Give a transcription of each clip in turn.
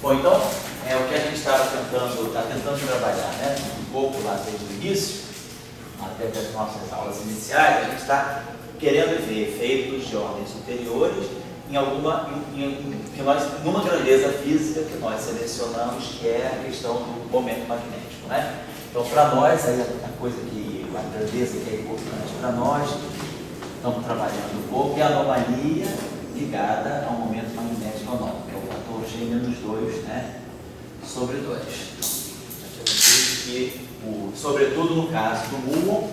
Bom, então, o que a gente está tentando trabalhar, né, um pouco lá desde o início, até das nossas aulas iniciais, a gente está querendo ver efeitos de ordem superiores numa grandeza física que nós selecionamos, que é a questão do momento magnético, né? Então, para nós, aí a grandeza que é importante para nós, estamos trabalhando um pouco, é a anomalia ligada ao momento magnético anômalo, que é o fator G-2, né, sobre 2. Então, já tinha dito que, sobretudo no caso do muon,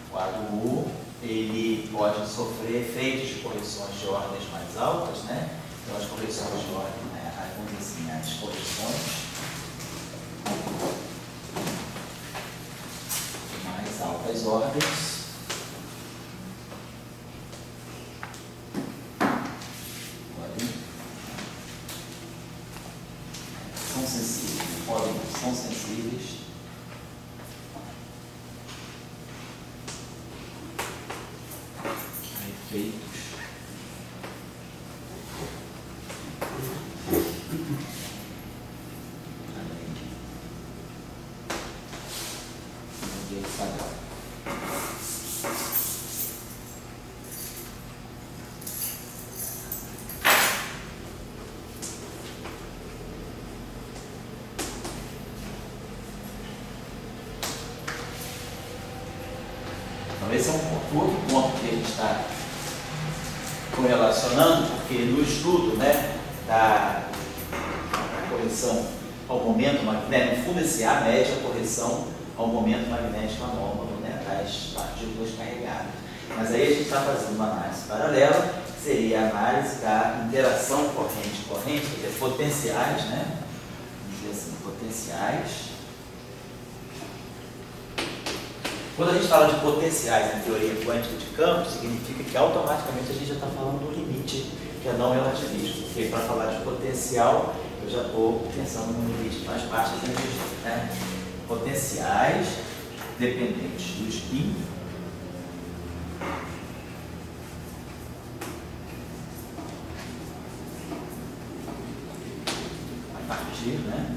o quadro muon, ele pode sofrer efeitos de correções de ordens mais altas, né? Então, as correções de ordem, né, vamos dizer assim, as correções de mais altas ordens são sensíveis a efeitos sagrado. Então, esse é um outro ponto que a gente está correlacionando, porque no estudo, né, da correção ao momento magnético, no fundo, esse A mede a correção ao momento magnético anômalo, né, das partículas carregadas. Mas aí a gente está fazendo uma análise paralela, que seria a análise da interação corrente-corrente, quer dizer, potenciais, né? Vamos dizer assim, potenciais. Quando a gente fala de potenciais em teoria quântica de campo, significa que automaticamente a gente já está falando do limite, que é não relativismo. Porque para falar de potencial, eu já estou pensando no limite que faz parte da energia, né? Potenciais dependentes do spin a partir, né?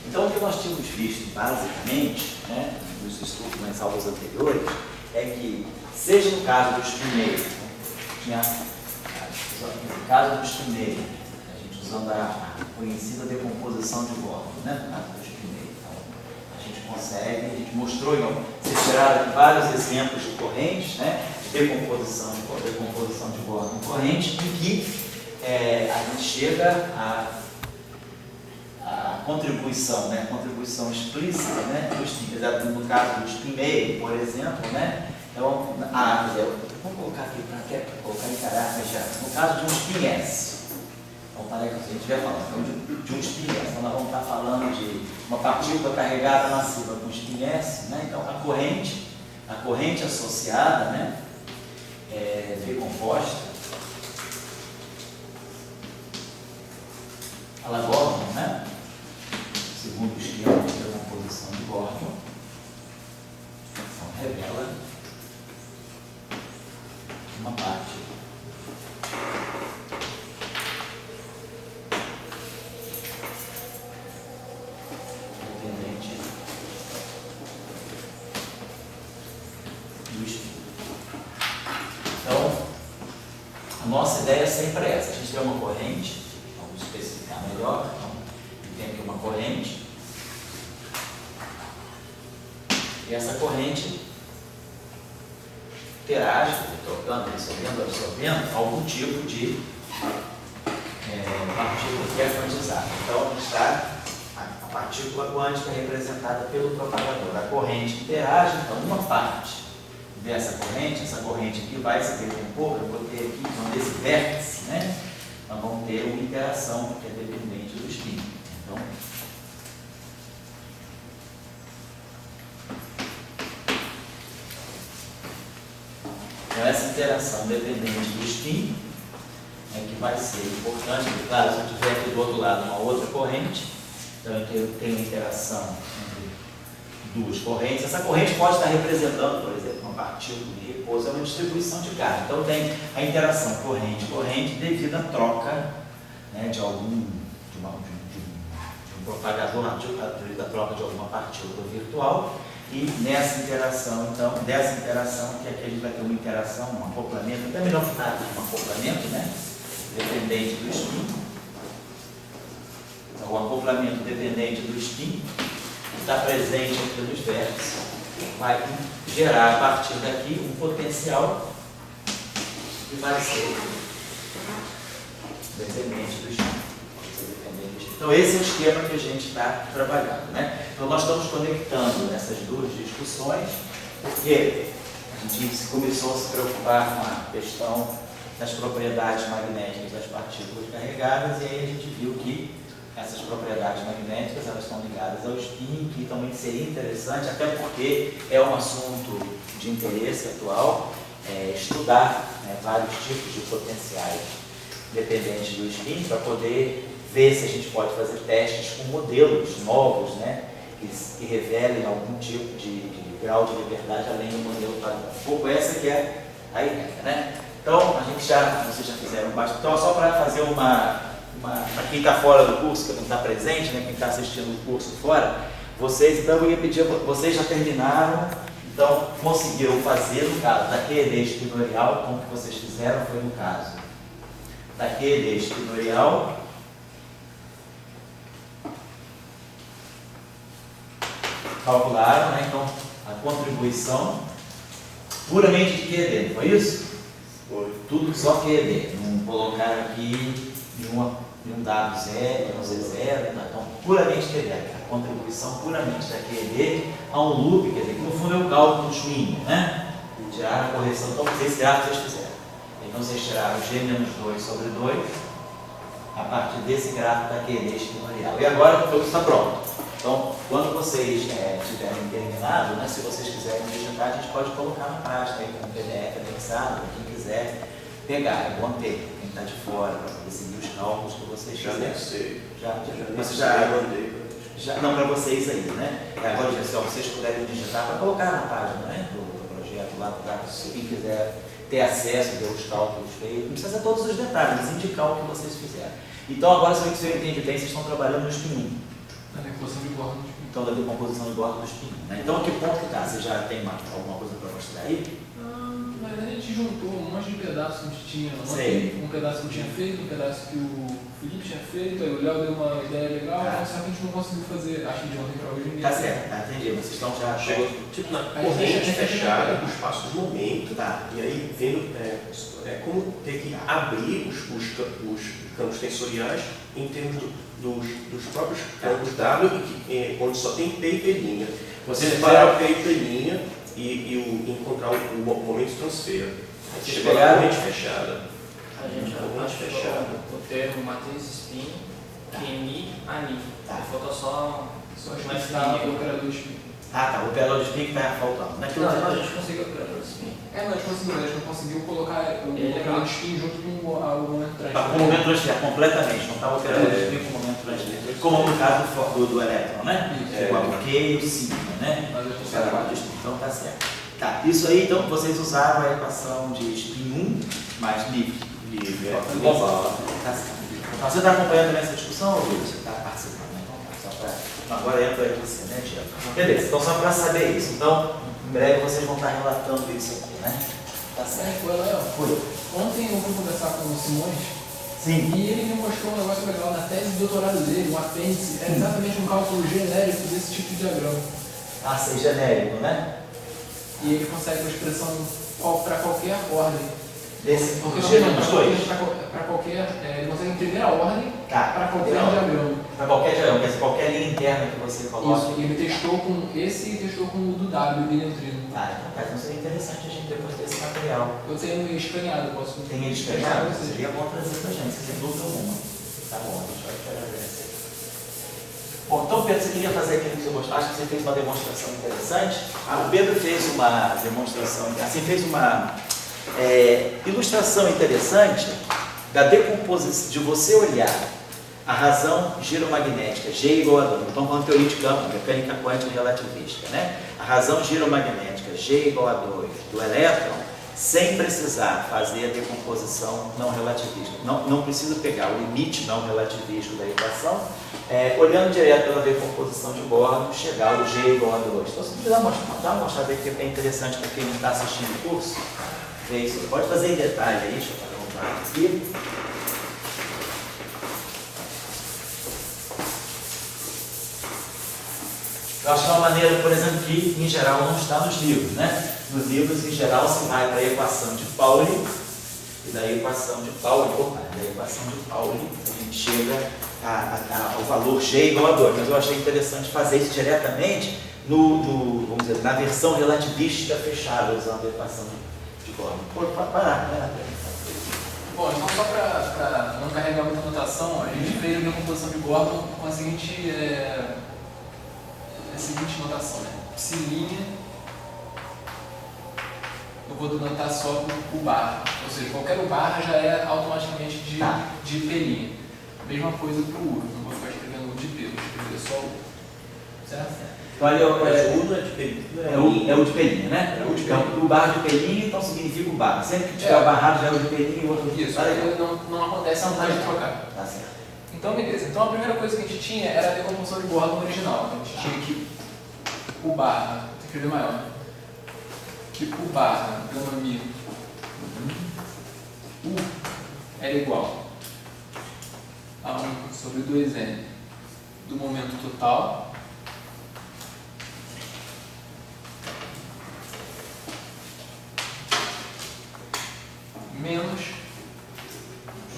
Então, o que nós tínhamos visto, basicamente, né, nos estudos nas aulas anteriores, é que, seja no caso do spinel, no caso do spinel, a gente usando a conhecida decomposição de Gordon, né, no caso do spinel, então, a gente mostrou, vocês tiraram aqui vários exemplos de correntes, né, de decomposição de Gordon corrente, em que a gente chega a contribuição, né? Contribuição explícita, né? No caso do spin-meio, por exemplo, né? Então, vamos colocar aqui para colocar em caráter já. No caso de um spin-S, então, para que a gente estiver falando de um spin-S, então nós vamos estar falando de uma partícula carregada massiva com spin-S, né? Então, a corrente associada, né? V composta, ela Gordon, né? Segundo o esquema de decomposição de Gordon, então, revela uma parte A nossa ideia é sempre essa. A gente tem uma corrente, vamos especificar melhor. Então, tem aqui uma corrente. E essa corrente interage, trocando, absorvendo algum tipo de partícula que é quantizada. Então, está a partícula quântica representada pelo propagador. A corrente interage, então, uma parte dessa corrente, essa corrente aqui vai se decompor. Eu vou ter aqui, então, nesse vértice, né, nós vamos ter uma interação que é dependente do spin. Então, essa interação dependente do spin é que vai ser importante. Claro, se eu tiver aqui do outro lado uma outra corrente, então eu tenho uma interação entre duas correntes. Essa corrente pode estar representando, por exemplo, uma partícula de repouso, é uma distribuição de carga. Então tem a interação corrente-corrente devido à troca, né, de um propagador, devido à troca de alguma partícula virtual. E nessa interação, então, dessa interação, que aqui a gente vai ter uma interação, um acoplamento, até melhor que nada, um acoplamento, né, dependente do spin. Então, o acoplamento dependente do spin, que está presente aqui nos vértices, vai gerar a partir daqui um potencial que vai ser dependente do spin. Então, esse é o esquema que a gente está trabalhando, né? Então, nós estamos conectando essas duas discussões, porque a gente começou a se preocupar com a questão das propriedades magnéticas das partículas carregadas, e aí a gente viu que essas propriedades magnéticas elas estão ligadas ao spin, que também seria interessante, até porque é um assunto de interesse atual, estudar, né, vários tipos de potenciais dependentes do spin, para poder ver se a gente pode fazer testes com modelos novos, né, que revelem algum tipo de grau de liberdade além do modelo padrão. Um pouco essa que é a ideia, né? Então, vocês já fizeram bastante. Então, só para fazer para quem está fora do curso, que não está presente, né, quem está assistindo o curso fora, então eu ia pedir, vocês já terminaram, então conseguiram fazer, no caso, daquele espinorial, como que vocês fizeram foi no caso daquele espinorial, calcularam, né? Então, a contribuição puramente de QED, foi isso? Foi. Tudo só QED, não colocaram aqui nenhum dado zero, nenhum Z0, então, puramente QED, a contribuição puramente da QED a um loop, quer dizer, que no fundo é o cálculo do Schwinn, né? Tiraram a correção, então, esse gráfico vocês fizeram. Então, vocês tiraram G-2 sobre 2 a partir desse gráfico da QED espinorial. E agora, o está pronto. Então, quando vocês tiverem terminado, né, se vocês quiserem digitar, a gente pode colocar na página aí com o PDF anexado, quem quiser pegar, é bom ter, quem está de fora, para poder seguir os cálculos que vocês fizerem. Já mandei. Não, para vocês aí, né? Agora, se vocês puderem digitar, para colocar na página, né, do projeto lá, para quem quiser ter acesso, ver os cálculos feitos, não precisa ser todos os detalhes, mas indicar o que vocês fizeram. Então, agora, se eu entendi bem, vocês estão trabalhando no spin 1. Da decomposição de bordo do spin. Então, da decomposição de bordo do spin. Né? Então, a que ponto que está? Você já tem alguma coisa para mostrar aí? Na verdade, a gente juntou um monte de pedaços que a gente tinha. Um pedaço que eu tinha feito, um pedaço que o Felipe tinha feito, aí o Léo deu uma ideia legal, só que a gente não conseguiu fazer, acho que de ontem para hoje. Tá certo, entendi. Vocês estão já todos. Tipo, na corrente fechada, o espaço do momento, tá. E aí vendo como ter que abrir os campos tensoriais em termos dos próprios campos W, onde só tem P e P'. Você separar o P e P' e encontrar o momento de transfer. Você pegar a corrente fechada. A gente fechada. O termo matriz spin, QMI, ANI. Falta só mais tarde o operador de spin. Ah, tá. O operador de spin que está faltando. Não, a gente conseguiu o operador de spin. Não, a gente não conseguiu colocar o operador de spin junto com o momento transfer. Com o momento transfer, completamente. Não está o operador de spin com o momento transfer. Como no caso do elétron, né? O Q e o sigma, né? Então tá certo. Tá, isso aí, então, vocês usaram a equação de spin 1 mais livre. Tá certo. Você está acompanhando essa discussão, Luiz? Você está participando, né? Então, agora entra aí você, né, Tiago? Beleza, então só para saber isso. Então, em breve vocês vão estar relatando isso aqui, né? Tá certo. Foi, Léo. Foi. Ontem eu fui conversar com o Simões Sim. e ele me mostrou um negócio legal na tese de doutorado dele, um apêndice, é exatamente um cálculo genérico desse tipo de diagrama. Ah, ser genérico, né? E ele consegue uma expressão para qualquer ordem. Desse, Porque geramos dois. para qualquer, ele consegue entender a ordem Tá. para qualquer diagrama. Para qualquer diagrama, quer dizer, qualquer linha interna que você coloca. Isso, e ele testou com esse e testou com o do W, bilhentrino. Ah, então seria interessante a gente depois ter esse material. Eu tenho ele escaneado, eu posso... Tem ele escaneado? Seria bom trazer pra gente, sem dúvida alguma. Tá bom, a gente vai esperar essa. Bom, então Pedro, você queria fazer aquilo que você gostou? Acho que você fez uma demonstração interessante. O Pedro fez uma demonstração, assim, fez uma ilustração interessante da decomposição, de você olhar a razão giromagnética, G igual a 2. Então, falando de teoria de campo, mecânica quântica relativística, né? A razão giromagnética, G igual a 2, do elétron, sem precisar fazer a decomposição não relativista. Não precisa pegar o limite não relativístico da equação, olhando direto pela decomposição de Born, chegar ao G igual a 2. Então, se você dá uma mostrada que é interessante para quem está assistindo o curso, ver isso. Pode fazer em detalhe aí, deixa eu fazer um aqui. Eu acho que é uma maneira, por exemplo, que em geral não está nos livros, né? Nos livros, em geral, se vai para a equação de Pauli, e da equação de Pauli, a gente chega ao valor G igual a 2. Mas eu achei interessante fazer isso diretamente vamos dizer, na versão relativística fechada, usando a equação de Born. Pode parar, né? Bom, então só para não carregar muita notação, a gente fez a decomposição de Gordon com a seguinte notação, né? Psi', eu vou notar só o barra, ou seja, qualquer barra já é automaticamente de P'. Mesma coisa para o U, não vou ficar escrevendo U de P, vou escrever só U, certo? Então, ali, Mas o não é de P'. É o de P', né? Então, o barra de P', então significa o barra. Sempre que tiver barrado já é o de P' e o outro de Isso, não acontece na de trocar. Tá certo. Então, beleza. Então, a primeira coisa que a gente tinha era a decomposição de Gordon original. Então, a gente tinha que o barra, vou escrever maior, que o barra, gama mi, U era igual a 1 sobre 2n do momento total menos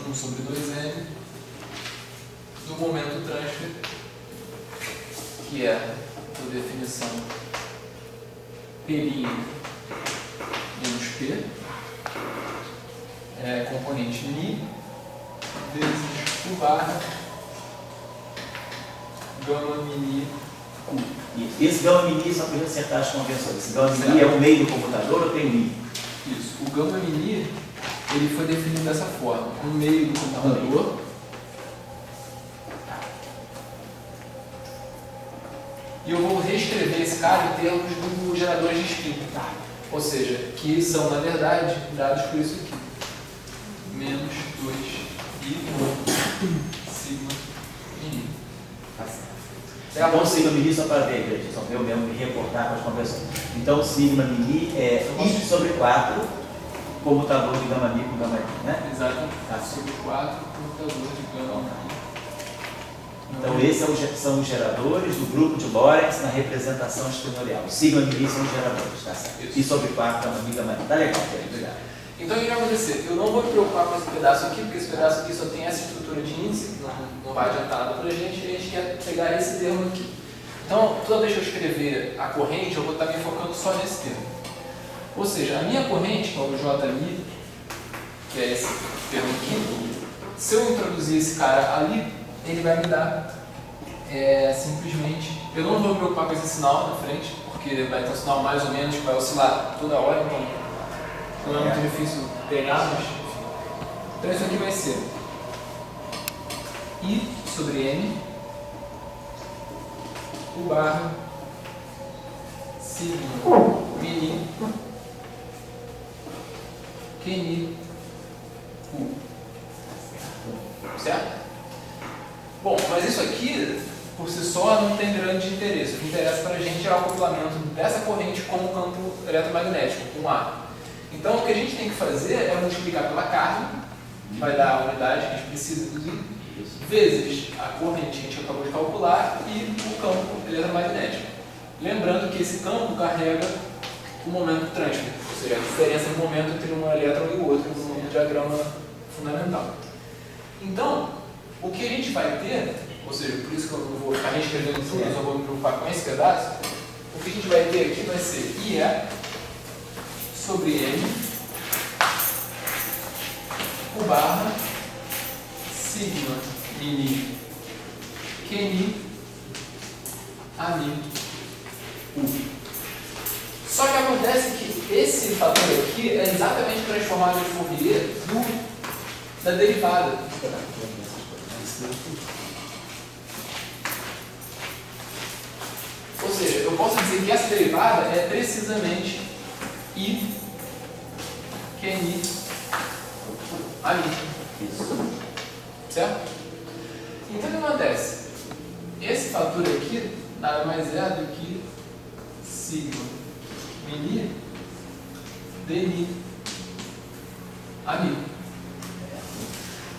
1 sobre 2n do momento transfer, que é, por definição, P' menos P, componente Mi, vezes o barra, gama mini Q. E esse gama mini, só para eu acertar as convenções, esse gama mini é o meio do computador ou tem Mi? Isso, o gama mini, ele foi definido dessa forma, o meio do computador, e eu vou reescrever esse cara em termos dos geradores de spin, ou seja, que são, na verdade, dados por isso aqui, menos 2 e sigma mini. Então, o sigma mini, só para ver, gente, só para eu mesmo me reportar com as conversões. Então, o sigma mini é I sobre 4, comutador de gama mi com gama i, né? Exato, sobre 4, comutador de gama mi. Então, esses são os geradores do grupo de Lorentz na representação exteriorial. Sigma mini são os geradores, tá certo? Isso. I sobre 4, gama mi, gama i. Tá legal, obrigado. Então, o que vai acontecer? Eu não vou me preocupar com esse pedaço aqui, porque esse pedaço aqui só tem essa estrutura de índice, que não vai adiantar nada para a gente, e a gente quer pegar esse termo aqui. Então, toda vez que eu escrever a corrente, eu vou estar me focando só nesse termo. Ou seja, a minha corrente, que é o JI, que é esse termo aqui, se eu introduzir esse cara ali, ele vai me dar simplesmente... Eu não vou me preocupar com esse sinal na frente, porque vai ter um sinal mais ou menos que vai oscilar toda hora, então não é muito difícil pegar, mas enfim. Então isso aqui vai ser I sobre N, U barra, sigma mini, QNI, U. Certo? Bom, mas isso aqui, por si só, não tem grande interesse. O que interessa para a gente é o acoplamento dessa corrente com o campo eletromagnético, com A. Então, o que a gente tem que fazer é multiplicar pela carga, que vai dar a unidade que a gente precisa induzir, vezes a corrente que a gente acabou de calcular e o campo eletromagnético. Lembrando que esse campo carrega o momento transfer, ou seja, a diferença de momento entre um elétron e o outro no diagrama fundamental. Então, o que a gente vai ter, ou seja, por isso que eu não vou ficar reescrevendo tudo, eu só vou me preocupar com esse pedaço, o que a gente vai ter aqui vai ser IE sobre M, o barra, sigma, mini, QNI, AMI, U. Só que acontece que esse fator aqui é exatamente transformado em Fourier da derivada. Ou seja, eu posso dizer que essa derivada é precisamente I, QNI, AMI. Certo? Então o que acontece? Esse fator aqui nada mais é do que sigma mini dni AMI.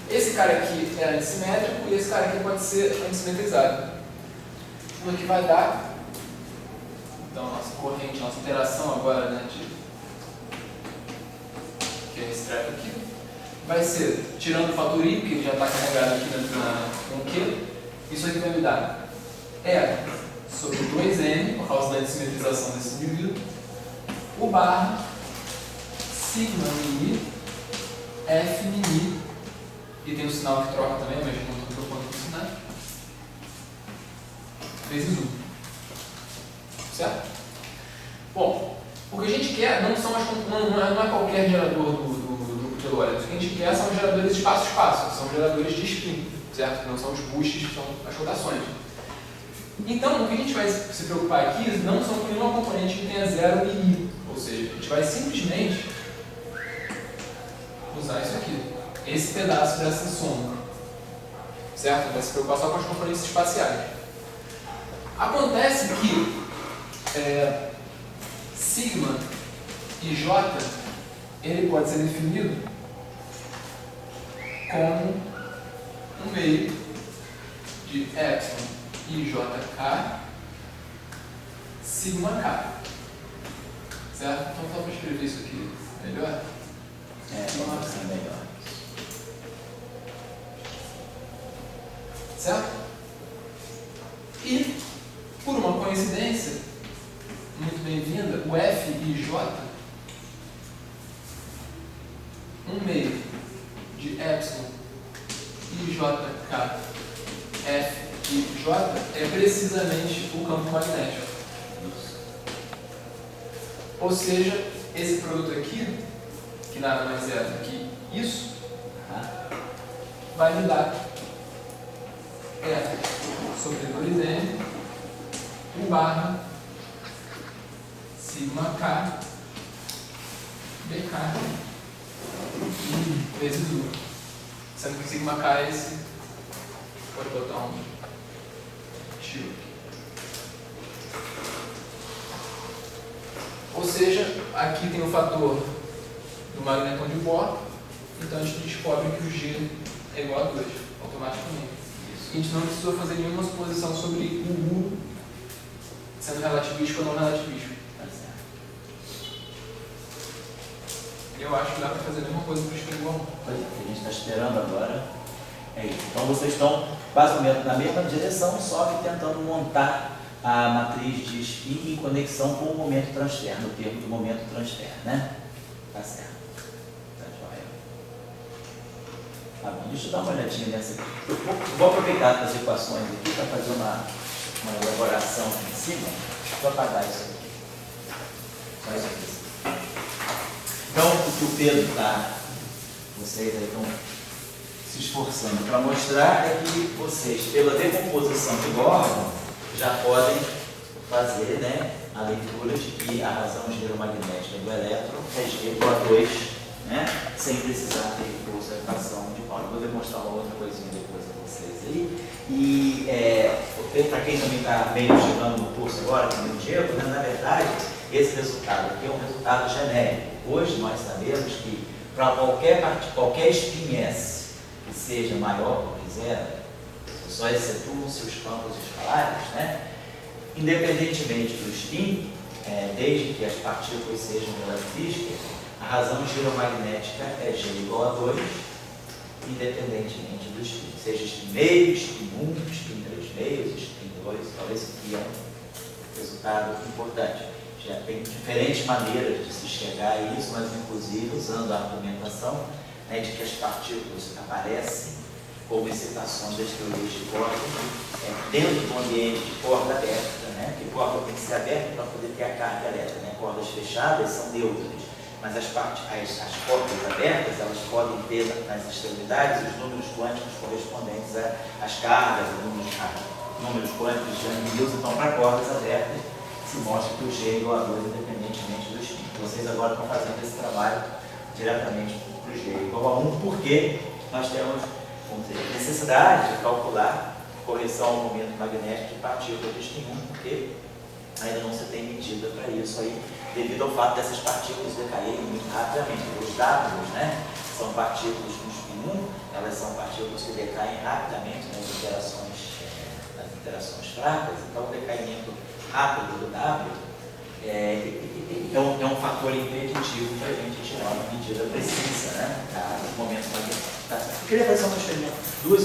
Esse cara aqui é antissimétrico e esse cara aqui pode ser antissimetrizado. O que vai dar, então, nossa corrente, nossa interação agora, né, que é esse treco aqui, vai ser, tirando o fator I, que ele já está carregado aqui no Q, isso aqui vai me dar E sobre 2N, por causa da antissimetrização desse indivíduo, o barra sigma mini F mini, e tem um sinal que troca também, mas não estou me preocupando com o sinal, vezes 1. Certo? Bom, o que a gente quer não é qualquer gerador do grupo de Lorentz. O que a gente quer são os geradores espaço-espaço, são geradores de spin, certo? Não são os boosts, são as rotações. Então, o que a gente vai se preocupar aqui não são com nenhuma componente que tenha 0 e I. Ou seja, a gente vai simplesmente usar isso aqui, esse pedaço dessa soma. Certo? Vai se preocupar só com as componentes espaciais. Acontece que sigma e j ele pode ser definido como um meio de epsilon e jk sigma k. Certo? Então só para escrever isso aqui melhor. Vamos assim melhor. Certo? E, por uma coincidência muito bem-vinda, o F e J, um meio de epsilon e jk F e J é precisamente o campo magnético. Ou seja, esse produto aqui, que nada mais é do que isso, vai me dar F sobre 2N, o barra sigma K BK vezes 1. Sendo que sigma K é esse, pode botar um tio aqui. Ou seja, aqui tem o fator do magnetron de Bohr, então a gente descobre que o G é igual a 2, automaticamente. A gente não precisou fazer nenhuma suposição sobre o U sendo relativístico ou não relativístico. Eu acho que dá para fazer a mesma coisa para o spin igual 1. Pois é, o que a gente está esperando agora é isso. Então vocês estão basicamente na mesma direção, só que tentando montar a matriz de spin em conexão com o momento transfer, no termo do momento transfer, né? Tá certo. Tá joia. Tá bom, deixa eu dar uma olhadinha nessa aqui. Eu vou aproveitar as equações aqui para fazer uma elaboração aqui em cima. Vou apagar isso aqui. Só isso aqui. Então, o que o Pedro está, vocês aí estão se esforçando para mostrar é que vocês, pela decomposição de órgão, já podem fazer, né, a leitura de que a razão geomagnética do elétron é G igual a 2, né, sem precisar ter recurso à equação de Pauli. Vou demonstrar uma outra coisinha depois a vocês aí. E para quem também está meio chegando no curso agora, que é o Diego, né, na verdade, esse resultado aqui é um resultado genérico. Hoje nós sabemos que para qualquer spin S que seja maior do que zero, só excetuam-se os campos escalares, né? Independentemente do spin, desde que as partículas sejam relativísticas, a razão giromagnética é G igual a 2, independentemente do spin. Seja spin meio, spin 1, spin 3 meios, spin 2, talvez isso aqui é um resultado importante. Já tem diferentes maneiras de se chegar a isso, mas inclusive usando a argumentação, né, de que as partículas aparecem como excitações das teorias de corda dentro do ambiente de corda aberta, né, que corda tem que ser aberta para poder ter a carga elétrica, né, cordas fechadas são neutras, mas as cordas abertas, elas podem ter nas extremidades os números quânticos correspondentes às cargas, números quânticos de Young-Mills. Então, para cordas abertas, se mostra que o G é igual a 2 independentemente do spin. Vocês agora estão fazendo esse trabalho diretamente para o G igual a 1, porque nós temos, vamos dizer, necessidade de calcular correção ao momento magnético de partículas de spin 1, porque ainda não se tem medida para isso aí, devido ao fato dessas partículas decaírem muito rapidamente. Os Ws, né, são partículas com spin 1, elas são partículas que decaem rapidamente nas interações fracas, então o decaimento rápido do W é um fator impeditivo para a gente tirar uma medida precisa, né, dos momentos magnéticos. Eu queria fazer duas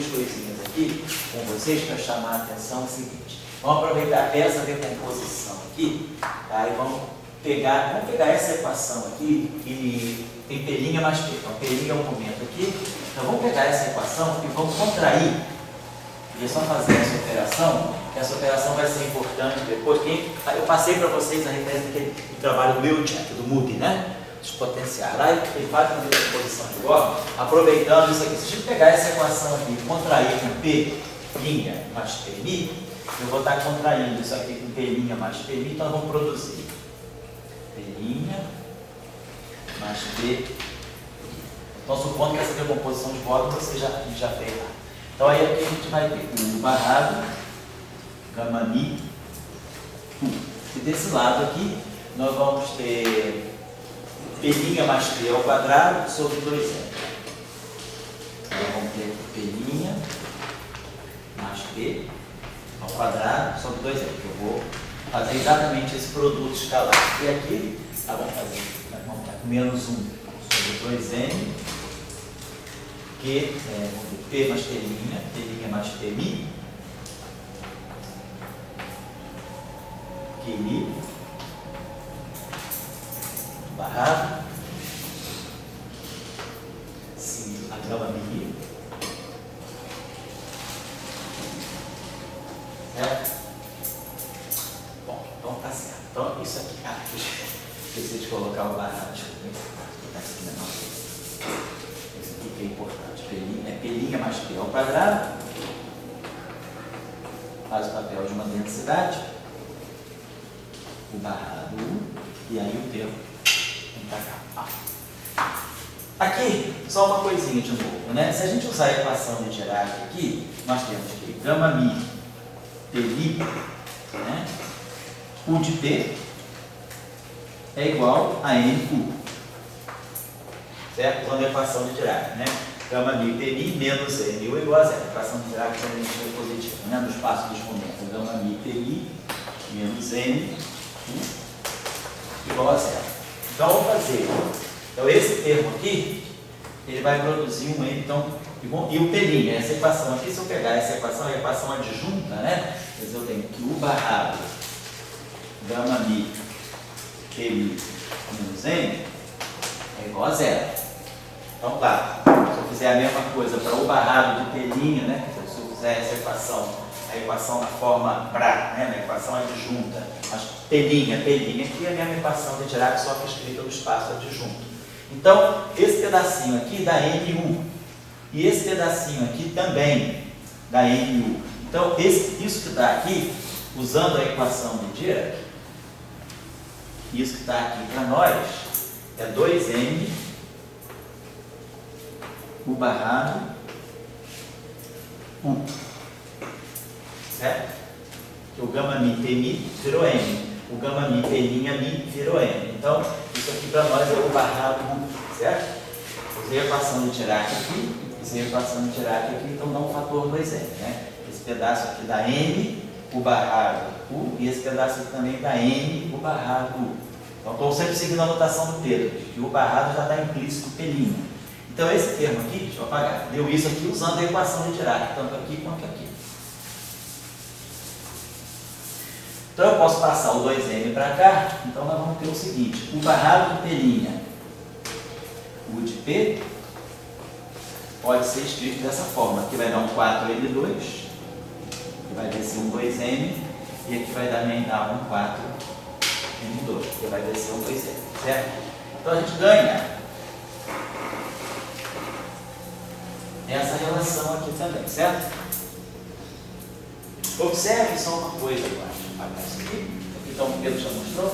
coisinhas aqui com vocês para chamar a atenção. É o seguinte: vamos aproveitar essa decomposição aqui, tá? E vamos pegar essa equação aqui e tem pelinha mais P. Então, pelinha é um momento aqui. Então, vamos pegar essa equação e vamos contrair. E é só fazer essa operação. Essa operação vai ser importante depois. Eu passei para vocês a referência do trabalho do Milchak, do Moody, né? Dos potenciais. Lá ele faz uma decomposição de Gauss, aproveitando isso aqui. Se a gente pegar essa equação aqui e contrair com P' mais P'Mi, eu vou estar contraindo isso aqui com P' mais P'Mi, então nós vamos produzir P' mais P'. Então, supondo que essa decomposição de Gauss a gente já fez lá. Então, aí aqui a gente vai ter U barrado, gama mi, U. E desse lado aqui, nós vamos ter P' mais P ao quadrado sobre 2N. Então, vamos ter P' mais P ao quadrado sobre 2N. Eu vou fazer exatamente esse produto escalar. E aqui, vamos estar com menos 1 sobre 2N, que é P mais P' mais P'Mi, QI, barrado, sim, a gama mi, certo? Bom, então tá certo. Então isso aqui, esqueci de colocar o barrado, deixa eu ver, vou botar isso aqui na nossa. Isso aqui que é importante, P' mais P ao quadrado, faz o papel de uma densidade, o barrado, e aí o termo vem para cá. Aqui, só uma coisinha de novo, né? Se a gente usar a equação de Dirac aqui, nós temos que gama mi P'Mi, né? U de P é igual a N U, certo? Usando a equação de Dirac, né? Gama mi P'Mi menos N U é igual a zero. A equação de Dirac também é positiva, né? No espaço dos momentos, gama mi P'Mi menos N igual a zero. Então, vamos fazer. Então, esse termo aqui, ele vai produzir um N, então, e o P', essa equação aqui, se eu pegar essa equação, é a equação adjunta, né? Quer dizer, eu tenho que U barrado gama mi P'Mi menos N é igual a zero. Então, claro, se eu fizer a mesma coisa para U barrado de P', né? Se eu fizer essa equação, a equação na forma BRA, né? Na equação adjunta, mas P', aqui é a mesma equação de Dirac, só que escrita no espaço adjunto. Então, esse pedacinho aqui dá NU, e esse pedacinho aqui também dá NU. Então, isso que está aqui, usando a equação de Dirac, isso que está aqui para nós, é 2N U barrado U. Certo? Que o gama mi P'Mi virou N. O gama mi P'Mi virou N. Então, Isso aqui para nós é o barrado 1, certo? Usei a equação de Dirac aqui, usei a equação de Dirac aqui, então dá um fator 2n, né? Esse pedaço aqui dá n, o barrado u, e esse pedaço aqui também dá n, o barrado u. Então estou sempre seguindo a notação do Pedro, que o barrado já está implícito pelinho. Então esse termo aqui, deixa eu apagar, deu isso aqui usando a equação de Dirac, tanto aqui quanto aqui. Então eu posso passar o 2n para cá, então nós vamos ter o seguinte, o barrado de pelinha, u de P, pode ser escrito dessa forma, aqui vai dar um 4n2, aqui vai descer um 2n, e aqui vai dar um 4n2, que vai descer um 2n, certo? Então a gente ganha essa relação aqui também, certo? Observe só uma coisa, eu acho. Apagar isso aqui. Então o Pedro já mostrou.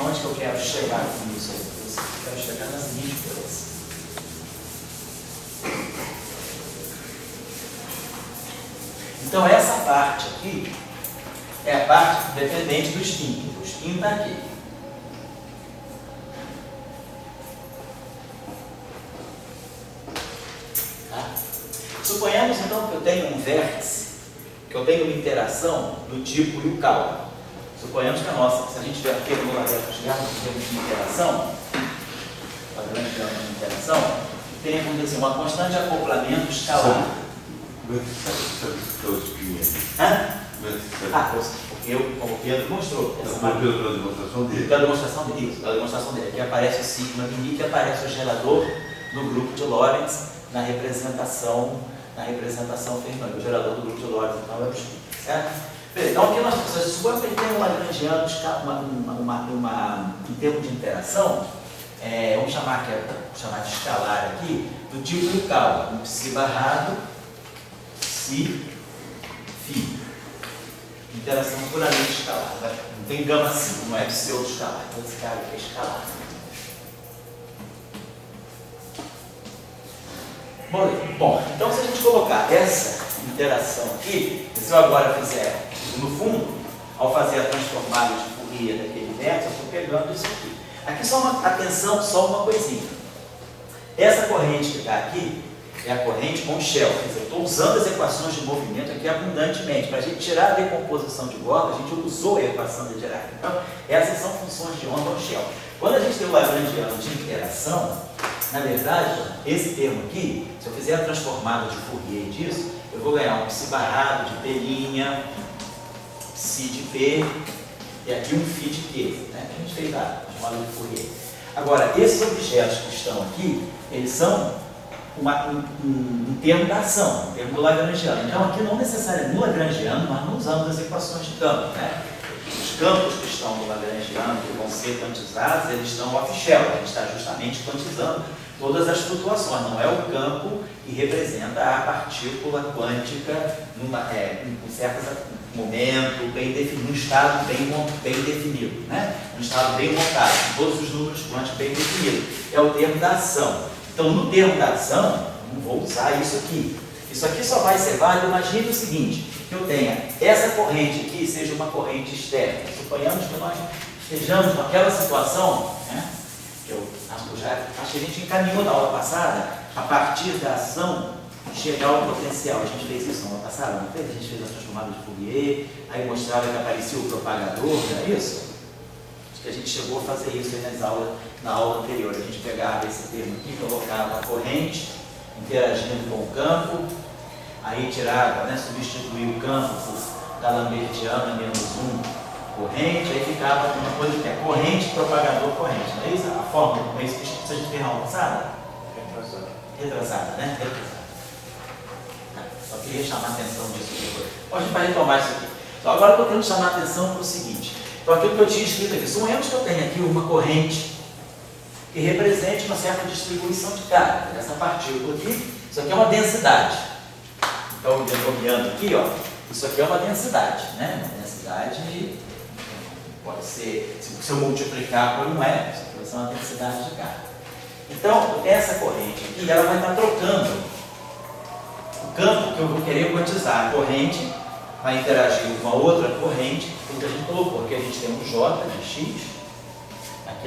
Onde que eu quero chegar com isso aí? Eu quero chegar nas níveis. Então essa parte aqui é a parte dependente do spin. O spin está aqui. Tá? Suponhamos então que eu tenho um vértice, que eu tenho uma interação do tipo Yukawa. Suponhamos que a nossa, se a gente tiver aqui no lateral chegarmos em termos de interação, padrão de interação, tem, vamos dizer, uma constante de acoplamento escalar. Porque o Pedro mostrou. Pela demonstração dele. Pela demonstração dele, isso, pela demonstração dele. Aqui aparece o sigma Vini, que aparece o gerador no grupo de Lorentz na representação Fermat, o gerador do grupo de Lorentz, então é o sigma, certo? Então, aqui nós suponhamos que ele tem um lagrangiano em termos de interação, vamos chamar de escalar aqui, do tipo Yukawa, um psi barrado, psi, φ. Interação puramente escalar. Não tem gama assim, não é pseudo-escalar. Então, esse cara aqui é escalar. Bom, então se a gente colocar essa interação aqui, se eu agora fizer, no fundo, ao fazer a transformada de Fourier daquele vértice, eu estou pegando isso aqui. Aqui atenção, só uma coisinha. Essa corrente que está aqui é a corrente com shell. Quer dizer, eu estou usando as equações de movimento aqui abundantemente. Para a gente tirar a decomposição de Gordon, a gente usou a equação de Dirac. Então, essas são funções de onda ou shell. Quando a gente tem o lagrangiano de interação, na verdade, esse termo aqui, se eu fizer a transformada de Fourier disso, eu vou ganhar um psi barrado de pelinha, psi de P, e aqui um φ de Q, né? A gente fez a chamada de Fourier. Agora, esses objetos que estão aqui, eles são um termo da ação, um termo do lagrangiano. Então, aqui não necessariamente no lagrangiano, nós não usamos as equações de campo, né? Os campos que estão no lagrangiano, que vão ser quantizados, eles estão off-shell. A gente está justamente quantizando todas as flutuações. Não é o campo que representa a partícula quântica em certo momento, bem definido, um estado bem definido, né? Um estado bem montado, com todos os números quânticos bem definidos. É o termo da ação. Então, no termo da ação, não vou usar isso aqui. Isso aqui só vai ser válido, imagine o seguinte, que eu tenha essa corrente aqui, seja uma corrente externa. Suponhamos que nós estejamos naquela situação, né? Eu acho que a gente encaminhou na aula passada, a partir da ação, chegar ao potencial. A gente fez isso na aula passada, não fez? A gente fez a transformada de Fourier, aí mostrava que aparecia o propagador, não é isso? Acho que a gente chegou a fazer isso aí na aula anterior. A gente pegava esse termo aqui, colocava a corrente, interagindo com o campo, aí tirava, né, substituía o campo por D'Alembertiana menos 1 corrente, aí ficava uma coisa que é corrente, propagador, corrente. Não é isso? A fórmula, como é isso que a gente fez na aula passada? Retrasada, né? Retrasada. Só queria chamar a atenção disso depois. A gente vai retomar isso aqui. Então, agora eu estou querendo chamar a atenção para o seguinte. Então, aquilo que eu tinha escrito aqui, suponhamos que eu tenho aqui uma corrente que represente uma certa distribuição de carga. Essa partícula aqui, isso aqui é uma densidade. Então, olhando aqui, ó, isso aqui é uma densidade, né? Uma densidade pode ser, se eu multiplicar por 1 é, isso aqui vai ser uma densidade de carga. Então, essa corrente aqui, ela vai estar trocando o campo que eu vou querer quantizar. A corrente vai interagir com uma outra corrente, que a gente colocou. Aqui a gente tem um J de X,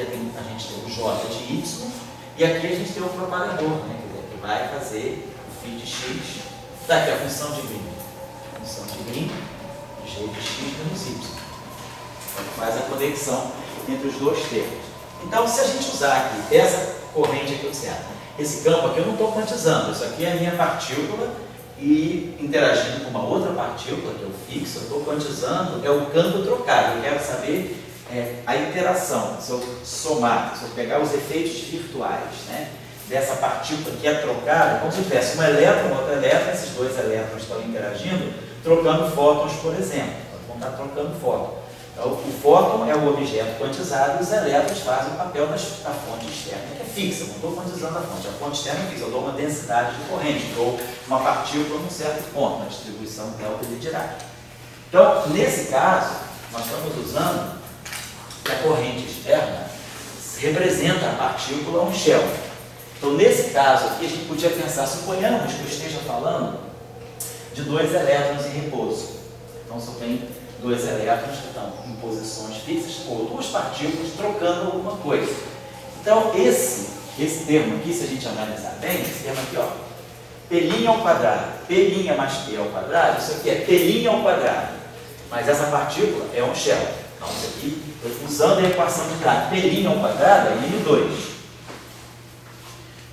aqui a gente tem o J de Y, e aqui a gente tem o propagador, né? Quer dizer, que vai fazer o φ de x, daqui a função de Green. A função de Green, G de x menos Y. Então, faz a conexão entre os dois termos. Então, se a gente usar aqui essa corrente aqui observa, esse campo aqui eu não estou quantizando, isso aqui é a minha partícula e interagindo com uma outra partícula, que é o fixo, eu estou quantizando, é o campo trocado. Eu quero saber a interação, se eu somar, se eu pegar os efeitos virtuais, né, dessa partícula que é trocada, como se eu tivesse um elétron, outro elétron, esses dois elétrons estão interagindo, trocando fótons, por exemplo. Vão estar trocando fótons. Então, o fóton é o objeto quantizado e os elétrons fazem o papel da fonte externa, que é fixa. Não estou quantizando a fonte externa é fixa, eu dou uma densidade de corrente, dou uma partícula num certo ponto, na distribuição delta de Dirac. Então, nesse caso, nós estamos usando que a corrente externa representa a partícula um shell. Então, nesse caso aqui, a gente podia pensar, suponhamos que eu esteja falando de dois elétrons em repouso. Então, se eu tenho dois elétrons que estão em posições fixas, ou duas partículas trocando alguma coisa. Então, esse termo aqui, se a gente analisar bem, esse termo aqui, ó, P' ao quadrado, P' mais P ao quadrado, isso aqui é P' ao quadrado. Mas essa partícula é um shell. Então, isso aqui, usando a equação de Dirac, P' ao quadrado é N2.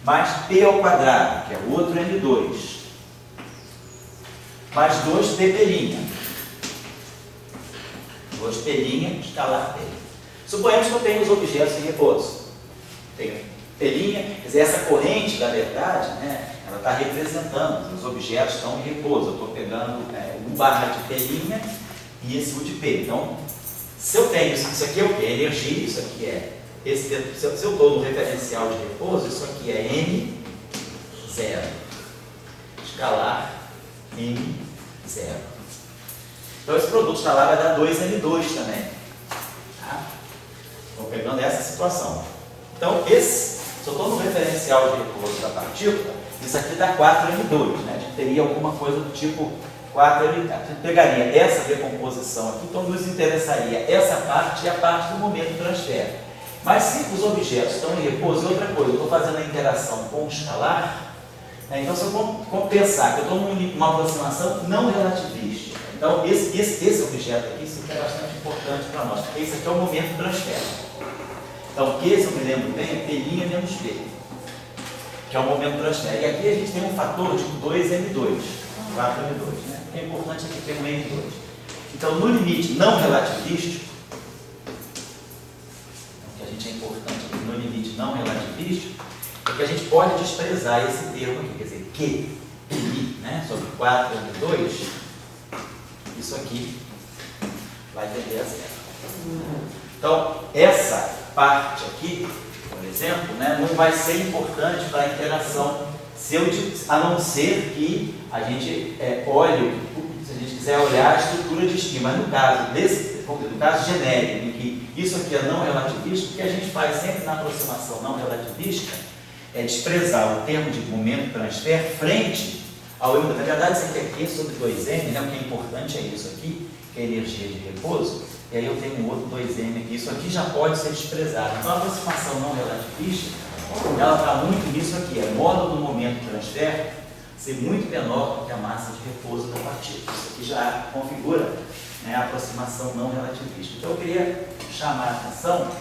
Mais P ao quadrado, que é o outro N2. Mais 2P'. 2P' escalar P. Suponhamos que eu tenho os objetos em repouso. Tenho P', quer dizer, essa corrente, na verdade, né, ela está representando, os objetos estão em repouso. Eu estou pegando U barra de P' e esse U de P. Então, se eu tenho isso aqui é o quê? Energia, isso aqui é. Se eu estou no referencial de repouso, isso aqui é N0. Escalar N0. Então, esse produto escalar vai dar 2N2 também. Tá? Estou pegando essa situação. Então, se eu estou no referencial de repouso da partícula, isso aqui dá 4N2. Né? A gente teria alguma coisa do tipo 4N. A gente pegaria essa decomposição aqui, então nos interessaria essa parte e a parte do momento transfer. Mas se os objetos estão em repouso, outra coisa, eu estou fazendo a interação com o escalar, né? Então, se eu pensar que eu estou numa aproximação não relativista, então esse objeto aqui, isso é bastante importante para nós, porque esse aqui é o momento transfer. Então, esse eu me lembro bem, é P' menos P, que é o momento transfer. E aqui a gente tem um fator de 2N2, 4N2, né? O que é importante aqui ter um N2. Então, no limite não relativístico, é importante aqui no limite não relativístico, é que a gente pode desprezar esse termo aqui, quer dizer, Q, I, né, sobre 4N2, isso aqui vai tender a zero. Então, essa parte aqui, por exemplo, né, não vai ser importante para a interação, a não ser que a gente olhe, se a gente quiser olhar a estrutura de spin, mas no caso genérico, em que isso aqui é não relativista, o que a gente faz sempre na aproximação não relativista é desprezar o termo de momento transfer frente ao na verdade isso aqui é Q sobre 2M, né? O que é importante é isso aqui, que é a energia de repouso, e aí eu tenho um outro 2M aqui, isso aqui já pode ser desprezado. Então a aproximação não relativista, ela está muito nisso aqui, é módulo do momento transfer ser muito menor do que a massa de repouso da partícula. Isso aqui já configura, né, a aproximação não relativista. Então eu queria chamar a atenção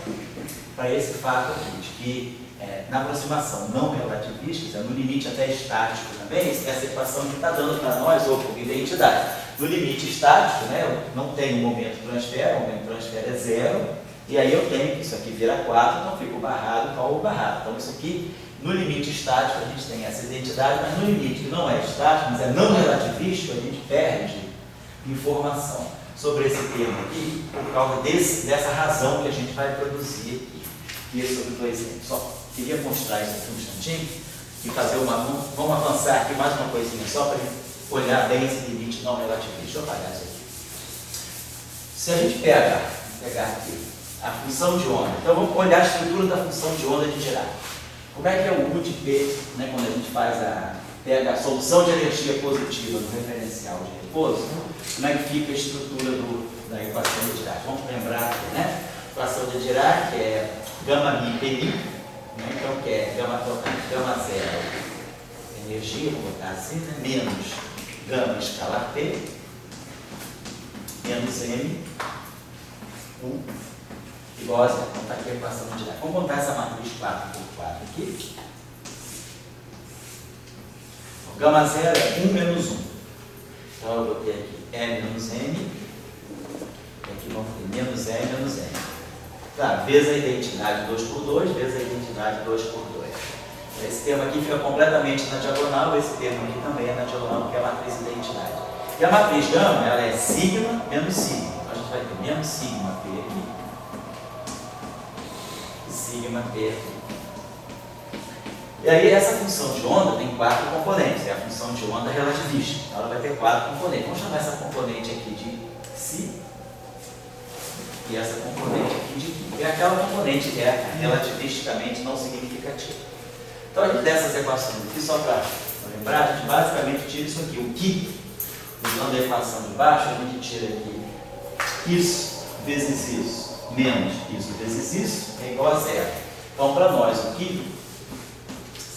para esse fato aqui, de que na aproximação não relativista, no limite até estático também, essa equação que está dando para nós, ou por identidade. No limite estático, né, eu não tenho momento transfer, o momento transfer é zero, e aí eu tenho que isso aqui vira 4, então fico barrado com o barrado. Então isso aqui, no limite estático, a gente tem essa identidade, mas no limite que não é estático, mas é não relativístico, a gente perde informação sobre esse termo aqui, por causa dessa razão que a gente vai produzir aqui. E é sobre 2M. Só queria mostrar isso aqui um instantinho e fazer vamos avançar aqui mais uma coisinha só para olhar bem esse limite não relativista. Deixa eu apagar isso aqui. Se a gente pegar aqui a função de onda, então vamos olhar a estrutura da função de onda de Dirac. Como é que é o U de P, né, quando a gente pega a solução de energia positiva no referencial de repouso, como é que fica a estrutura da equação de Dirac? Vamos lembrar aqui, né? A equação de Dirac é gama mi peni, né? Então que é gama zero, energia, vou botar assim, né? Menos gama escalar P, menos M, 1, igual a zero. Então está aqui a equação direta. Vamos contar essa matriz 4 por 4 aqui. Gama zero é 1 menos 1. Então eu vou ter aqui E menos M, e aqui vamos ter menos E menos M. Claro, vezes a identidade 2 por 2, vezes a identidade 2 por 2. Esse termo aqui fica completamente na diagonal, esse termo aqui também é na diagonal, porque é a matriz identidade. E a matriz gama, ela é sigma menos sigma. Então a gente vai ter menos sigma P aqui, e sigma P aqui. E aí essa função de onda tem 4 componentes, é a função de onda relativista. Então ela vai ter 4 componentes. Vamos chamar essa componente aqui de si e essa componente aqui de ki. E aquela componente que é relativisticamente não significativa. Então a gente dessas equações aqui, só para lembrar, a gente basicamente tira isso aqui. O ki, usando a equação de baixo, a gente tira aqui isso vezes isso, menos isso vezes isso, é igual a zero. Então para nós o ki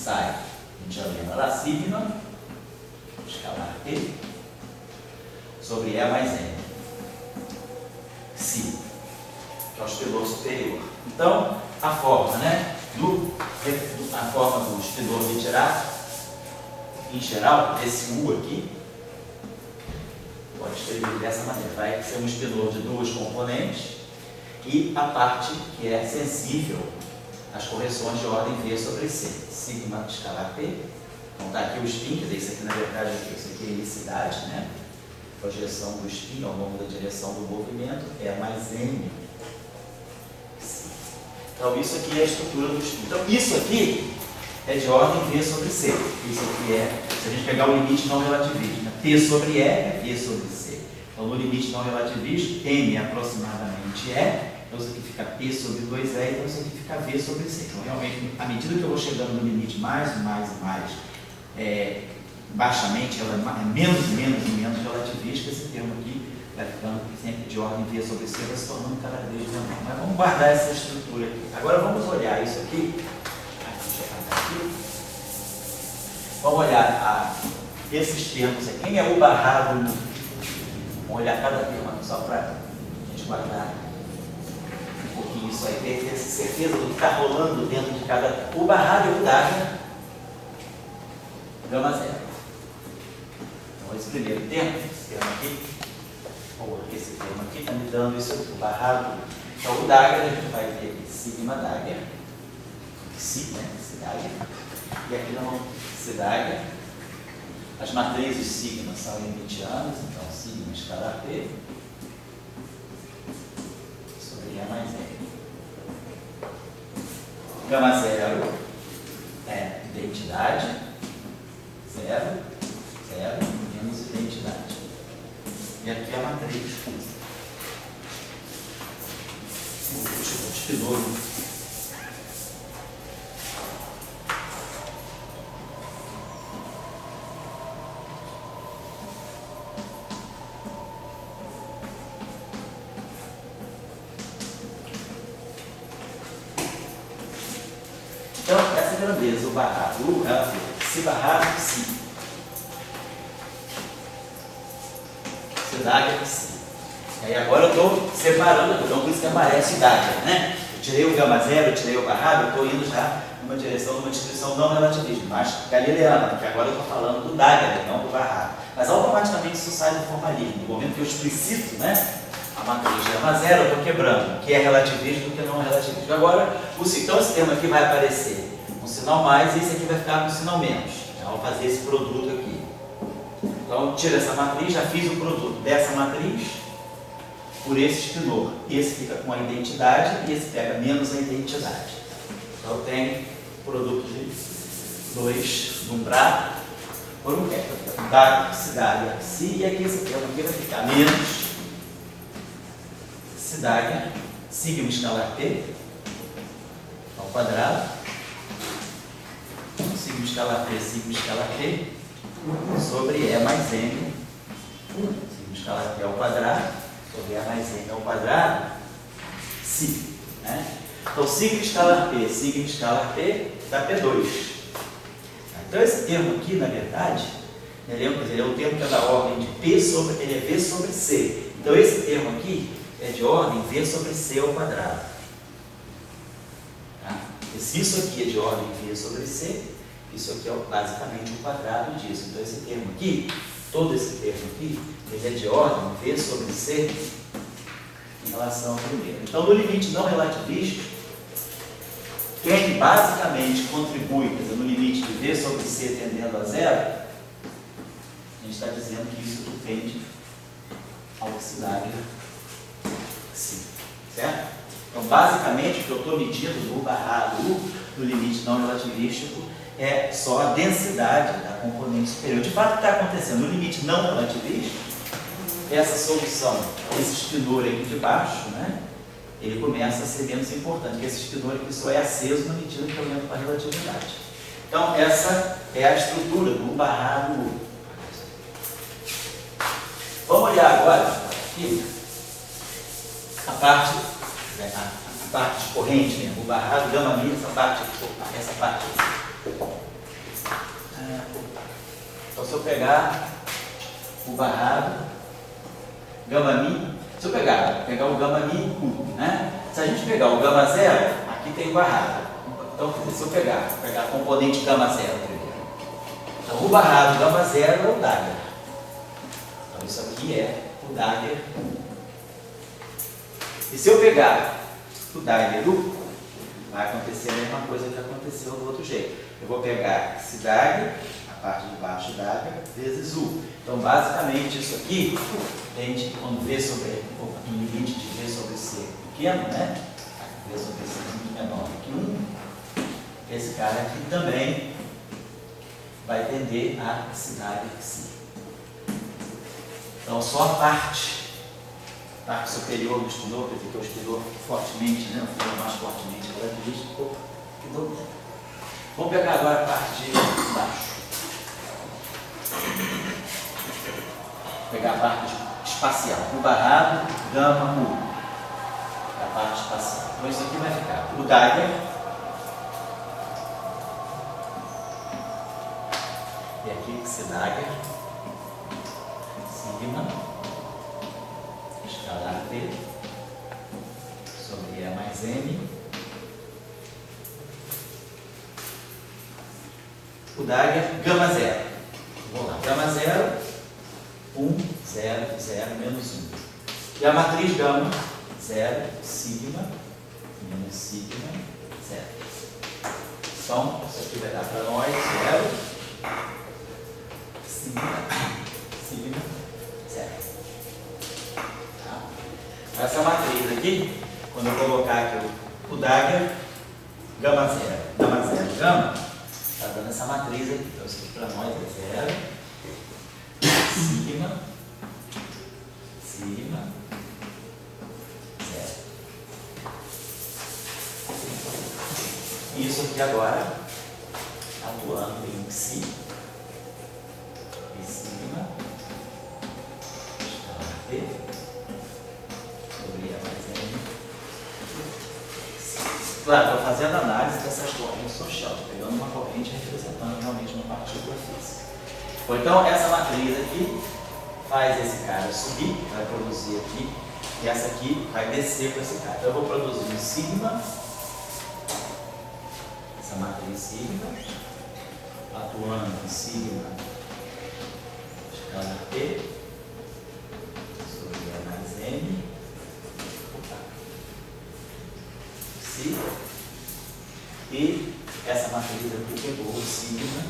sai, a gente já lembra lá, sigma, escalar P, sobre E mais M. Si, que é o espelor superior. Então, a forma, né, a forma do espelor retirado, em geral, esse U aqui, pode escrever dessa maneira, vai ser um espelor de 2 componentes e a parte que é sensível às correções de ordem V sobre C. Sigma escalar P. Então está aqui o spin, quer dizer, isso aqui na verdade isso aqui é helicidade, né? Projeção do spin ao longo da direção do movimento é mais M. Então isso aqui é a estrutura do spin. Então isso aqui é de ordem V sobre C. Isso aqui é, se a gente pegar o limite não relativista, né? P sobre E é V sobre C. Então no limite não relativista, M é aproximadamente E. Então isso aqui fica P sobre 2E, então isso aqui fica V sobre C. Então realmente, à medida que eu vou chegando no limite mais, baixamente, ela é menos e menos relativista, esse termo aqui vai ficando sempre de ordem V sobre C, vai se tornando cada vez menor. Mas vamos guardar essa estrutura aqui. Agora vamos olhar isso aqui. Vamos olhar esses termos aqui. Quem é o barrado? Vamos olhar cada termo aqui, só para a gente guardar um pouquinho isso aí, ter certeza do que está rolando dentro de cada. O barrado e o Dagger, gama zero. Então esse primeiro termo, esse termo aqui, ou esse termo aqui está me dando isso aqui, o barrado. Então o Dagger, a gente vai ter aqui sigma Dagger, si, né? Si Dagger, e aqui nós vamos si Dagger. As matrizes sigma são limitianas, então sigma escalar P sobre E mais M. Gama zero é identidade, zero, menos identidade. E aqui é a matriz. O espelor. Então, essa grandeza, o barrado, se barrado, si. Se Dagger, si. Aí agora eu estou separando, então por isso que aparece o Dagger, né? Eu tirei o gama zero, eu tirei o barrado, eu estou indo já numa direção, numa descrição não relativismo, mas galileana, porque agora eu estou falando do Dagger, não do barrado. Mas automaticamente isso sai do formalismo. No momento que eu explicito, né? A matriz gama zero, eu estou quebrando, o que é relativismo do que não é relativismo. Agora, então esse termo aqui vai aparecer com sinal mais e esse aqui vai ficar com sinal menos. Então, eu vou fazer esse produto aqui. Então, tira essa matriz, já fiz o produto dessa matriz por esse espinor. Esse fica com a identidade e esse pega menos a identidade. Então, eu tenho produto de 2 num prato por um Dagger, si Dagger, si, e aqui esse termo aqui vai ficar menos si Dagger, sigma escalar P ao quadrado, sigma escalar P sobre E mais M, sigma escalar P ao quadrado, sobre E mais M ao quadrado, si. Né? Então, sigma escalar P dá P2. Então, esse termo aqui, na verdade, ele é um termo que é da ordem de P sobre, ele é V sobre C. Então, esse termo aqui é de ordem V sobre C ao quadrado. Tá? E se isso aqui é de ordem V sobre C, isso aqui é basicamente o quadrado disso. Então, esse termo aqui, todo esse termo aqui, ele é de ordem V sobre C em relação ao primeiro. Então, no limite não relativista, quem basicamente contribui, quer dizer, no limite de V sobre C tendendo a zero, a gente está dizendo que isso tudo tende ao Cidaglia C. Certo? Então, basicamente, o que eu estou medindo no barrado no limite não relativístico é só a densidade da componente superior. De fato, o que está acontecendo no limite não relativístico, essa solução, esse espinor aqui de baixo, né, ele começa a ser menos importante, porque esse espinor aqui só é aceso na medida que eu entro para a relatividade. Então, essa é a estrutura do barrado U. Vamos olhar agora aqui a parte de corrente, né? O barrado gama mi, essa parte aqui. Então, se eu pegar o barrado gama mi, se eu pegar o gama mi U, né? Se a gente pegar o gama zero, aqui tem o barrado. Então, se eu pegar a componente gama zero primeiro, então o barrado gama zero é o Dagger. Então, isso aqui é o Dagger. E se eu pegar o Dagger U, vai acontecer a mesma coisa que aconteceu do outro jeito. Eu vou pegar esse Dagger, a parte de baixo Dagger, vezes U. Então, basicamente, isso aqui tende, quando V sobre, em limite de V sobre C pequeno, né? V sobre C é muito menor que 1. Esse cara aqui também vai tender a Cidaglia C. Então, só a parte superior do espinor, quer dizer, que é o espinor fortemente, né? O espinor mais fortemente relativístico, que domina. Vamos pegar agora a parte de baixo. Vou pegar a parte espacial. O barrado, gama, U. A parte espacial. Então, isso aqui vai ficar o Dagger. E aqui, Cidaglia. Sigma. Escalar P. Sobre E mais M. O Dagger, gama zero. Vamos lá. Gama zero. 1, 0, 0, menos 1. E a matriz gama, 0, sigma, menos sigma, 0. Então, isso aqui vai dar para nós 0, sigma, 0. Tá? Essa matriz aqui, quando eu colocar aqui o Dagger, gama 0, gama, está dando essa matriz aqui. Então, isso aqui para nós é 0. Sigma, 0. Isso aqui agora, atuando em psi, e sigma, P, sobre E mais M. Claro, estou fazendo análise dessas correntes social, pegando uma corrente e representando realmente uma partícula física. Então, essa matriz aqui faz esse cara subir, vai produzir aqui, e essa aqui vai descer com esse cara. Então, eu vou produzir um sigma, essa matriz sigma, atuando em sigma, escala P, sobre E mais M, psi, e essa matriz aqui pegou o sigma.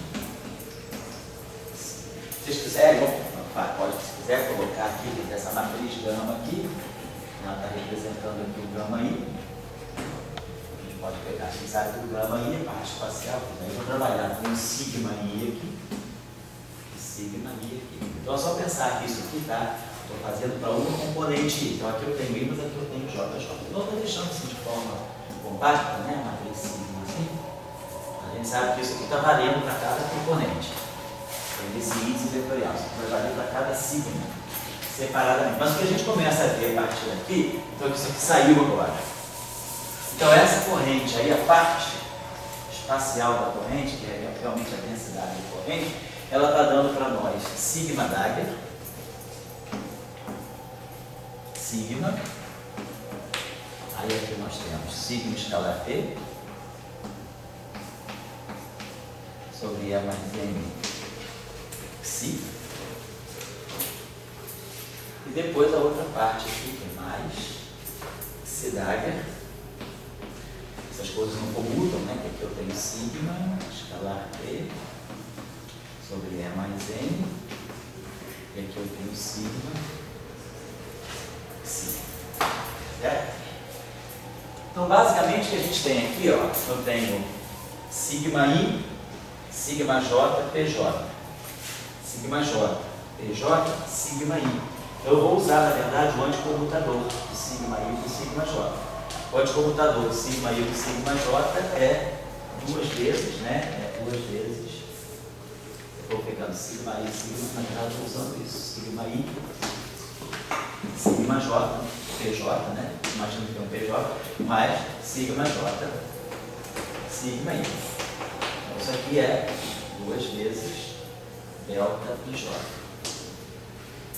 Se vocês quiserem, se quiser colocar aqui essa matriz gama aqui, ela está representando aqui o gama I. A gente pode pegar, a gente sabe que o gama I é parte espacial, então eu vou trabalhar com o sigma I aqui e sigma I aqui. Então é só pensar que isso aqui está, estou fazendo para uma componente I. Então aqui eu tenho I, mas aqui eu tenho JJ. Então estou deixando assim de forma compacta, né? A matriz sigma assim. A gente sabe que isso aqui está valendo para cada componente. Esse índice vetorial, você vai valer para cada sigma separadamente. Mas o que a gente começa a ver a partir daqui, então isso aqui saiu agora. Então essa corrente aí, a parte espacial da corrente, que é realmente a densidade da corrente, ela está dando para nós sigma Dagger, sigma, aí aqui nós temos sigma escalar T, sobre E mais M psi, e depois a outra parte aqui, que é mais psi Dagger. Essas coisas não comutam, né? Que aqui eu tenho sigma escalar T sobre E mais M, e aqui eu tenho sigma psi. Certo? Então, basicamente, o que a gente tem aqui, ó, eu tenho sigma I, sigma J, PJ. Sigma J, PJ, sigma I. Eu vou usar, na verdade, o anticomutador do sigma I e do sigma J. O anticomutador do sigma I e do sigma J é duas vezes, né? É duas vezes. Eu vou pegando sigma I e sigma, na verdade, eu estou usando isso. Sigma I, sigma J, PJ, né? Imagina que é um PJ, mais sigma J, sigma I. Então, isso aqui é duas vezes delta IJ.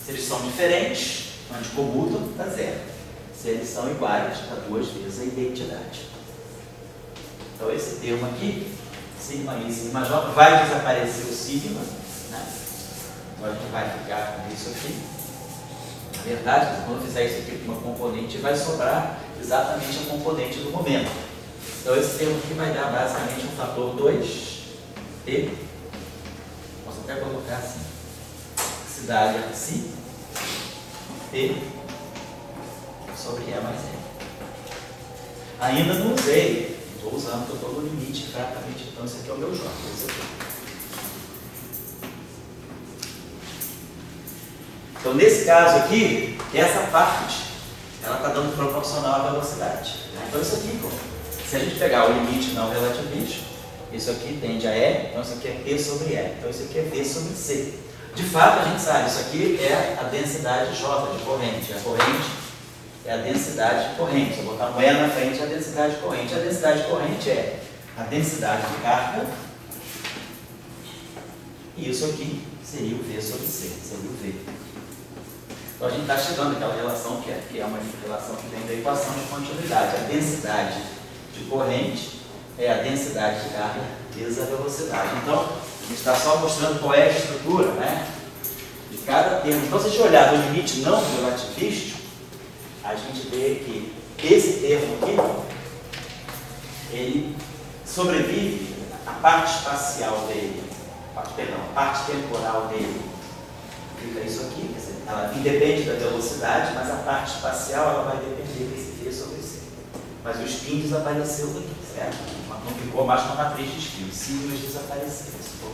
Se eles são diferentes, anticomutam, dá zero. Se eles são iguais, dá duas vezes a identidade. Então, esse termo aqui, sigma I, sigma J, vai desaparecer o sigma, né? Então, a gente vai ficar com isso aqui. Na verdade, quando eu fizer isso aqui com uma componente, vai sobrar exatamente a componente do momento. Então, esse termo aqui vai dar basicamente um fator 2T. Posso até colocar assim. Se dá psi T sobre E mais M. Ainda não usei, estou usando porque eu estou no limite francamente. Então, esse aqui é o meu J. Então, nesse caso aqui, essa parte, ela está dando proporcional à velocidade. Então, isso aqui, se a gente pegar o limite não relativístico, isso aqui tende a E, então isso aqui é P sobre E. Então, isso aqui é V sobre C. De fato, a gente sabe, isso aqui é a densidade J de corrente. A corrente é a densidade de corrente. Se eu botar um E na frente, é a densidade de corrente. A densidade de corrente é a densidade de carga, e isso aqui seria o V sobre C, seria o V. Então, a gente está chegando àquela relação que é uma relação que vem da equação de continuidade. A densidade de corrente é a densidade de carga vezes a velocidade. Então, a gente está só mostrando qual é a estrutura, né, de cada termo. Então, se a gente olhar no limite não relativístico, a gente vê que esse termo aqui, ele sobrevive, a parte espacial dele, a parte temporal dele, fica isso aqui, quer dizer, ela independe da velocidade, mas a parte espacial ela vai depender desse V sobre C. Mas o spin desapareceu daqui, certo? Não ficou mais com a matriz de spin, os sigmas desapareceram, estou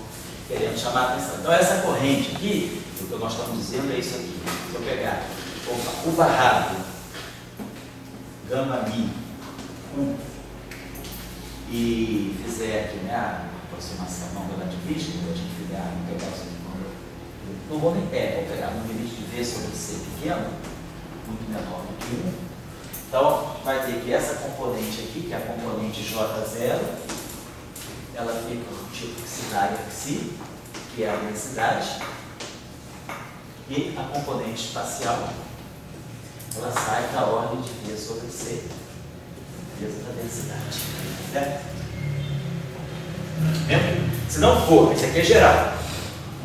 querendo chamar a atenção. Então, essa corrente aqui, o que nós estamos dizendo é isso aqui. Se eu pegar o barrado gama mi U e fizer aqui, né, a aproximação não relativista, a gente pegar isso aqui, não vou nem vou pegar um limite de V sobre C pequeno, muito menor do que 1. Então, vai ter que essa componente aqui, que é a componente J0, ela fica no tipo psi, que é a densidade, e a componente espacial, ela sai da ordem de V sobre C, vezes a densidade. Certo? Se não for, isso aqui é geral.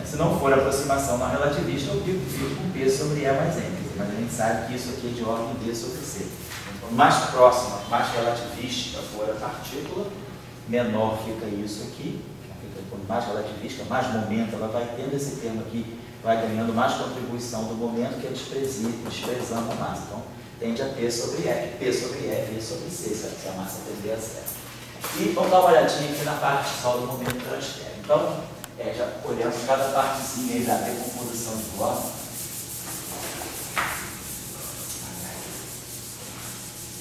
Se não for aproximação não relativista, eu fico com P sobre E mais M. Mas a gente sabe que isso aqui é de ordem V sobre C. Quanto mais próxima, mais relativística for a partícula, menor fica isso aqui. Quanto mais relativística, mais momento ela vai tendo. Esse termo aqui vai ganhando mais contribuição do momento, que é desprezando a massa. Então, tende a P sobre E. P sobre E, V sobre C, se a massa tender a zero. E vamos dar uma olhadinha aqui na parte só do momento transfere. Então, já olhando cada partezinha aí da decomposição de bloco.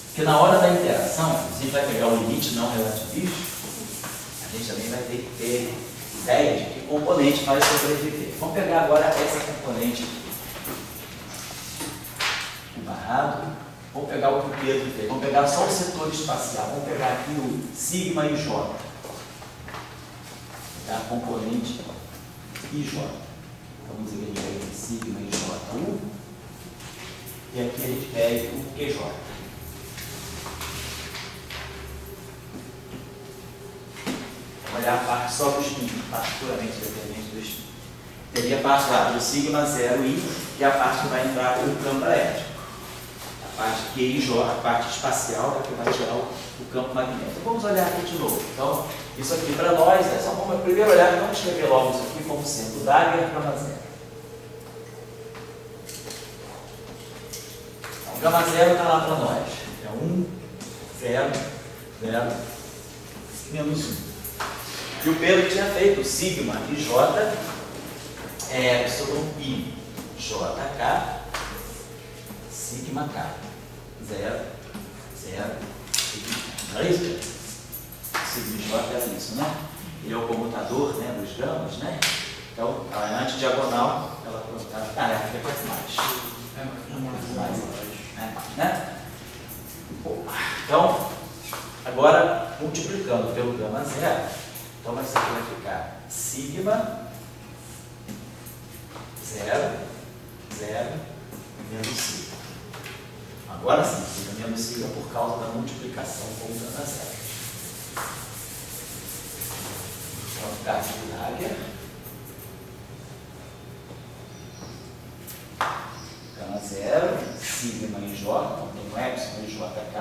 Porque na hora da interação, a gente vai pegar o limite não relativístico, a gente também vai ter que ter ideia de que componente vai sobreviver. Vamos pegar agora essa componente aqui. O barrado Vamos pegar o que o Pedro fez. Vamos pegar só o setor espacial. Vamos pegar aqui o sigma e J. Tá? Componente IJ. Vamos dizer que a gente pega sigma e J1. E aqui a gente pega o QJ. Vamos olhar a parte só do spin, parte puramente dependente do spin. Teria a parte lá do sigma 0i, que é a parte que vai entrar com o campo elétrico. A parte QIJ, a parte espacial, é que vai gerar o campo magnético. Vamos olhar aqui de novo. Então, isso aqui para nós, é só como primeiro olhar, vamos escrever logo isso aqui como sendo Dagger gama 0. Então, gama 0 está lá para nós. É 1, 0, 0, menos 1. E o Pedro tinha feito sigma e J epsilon I JK sigma K 0, 0, sigma. Não é isso, Pedro? Sigma e J é isso, né? Ele é o comutador, né, dos gamas, né? Então, a antidiagonal, ela depois mais. Né? Então, agora, multiplicando pelo gama 0, então isso aqui vai ficar sigma 0, 0, menos sigma. Agora sim, sigma menos sigma por causa da multiplicação com o gama 0. Então, ficar aqui Dagger. Gama 0, sigma e J, então tem o epsilon e JK.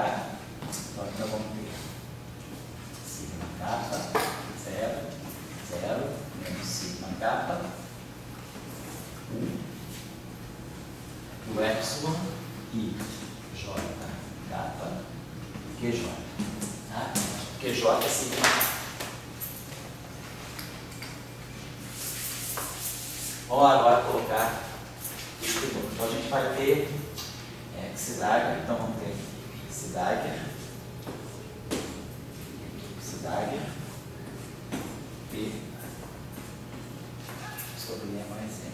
Então aqui nós vamos ter sigma K, 0, 0, menos sigma K, 1, o epsilon e J, K, QJ. Tá? QJ é sigma K. Vamos agora colocar os tributos. Então a gente vai ter Xdagger, então vamos ter Xdagger, P sobre E mais M.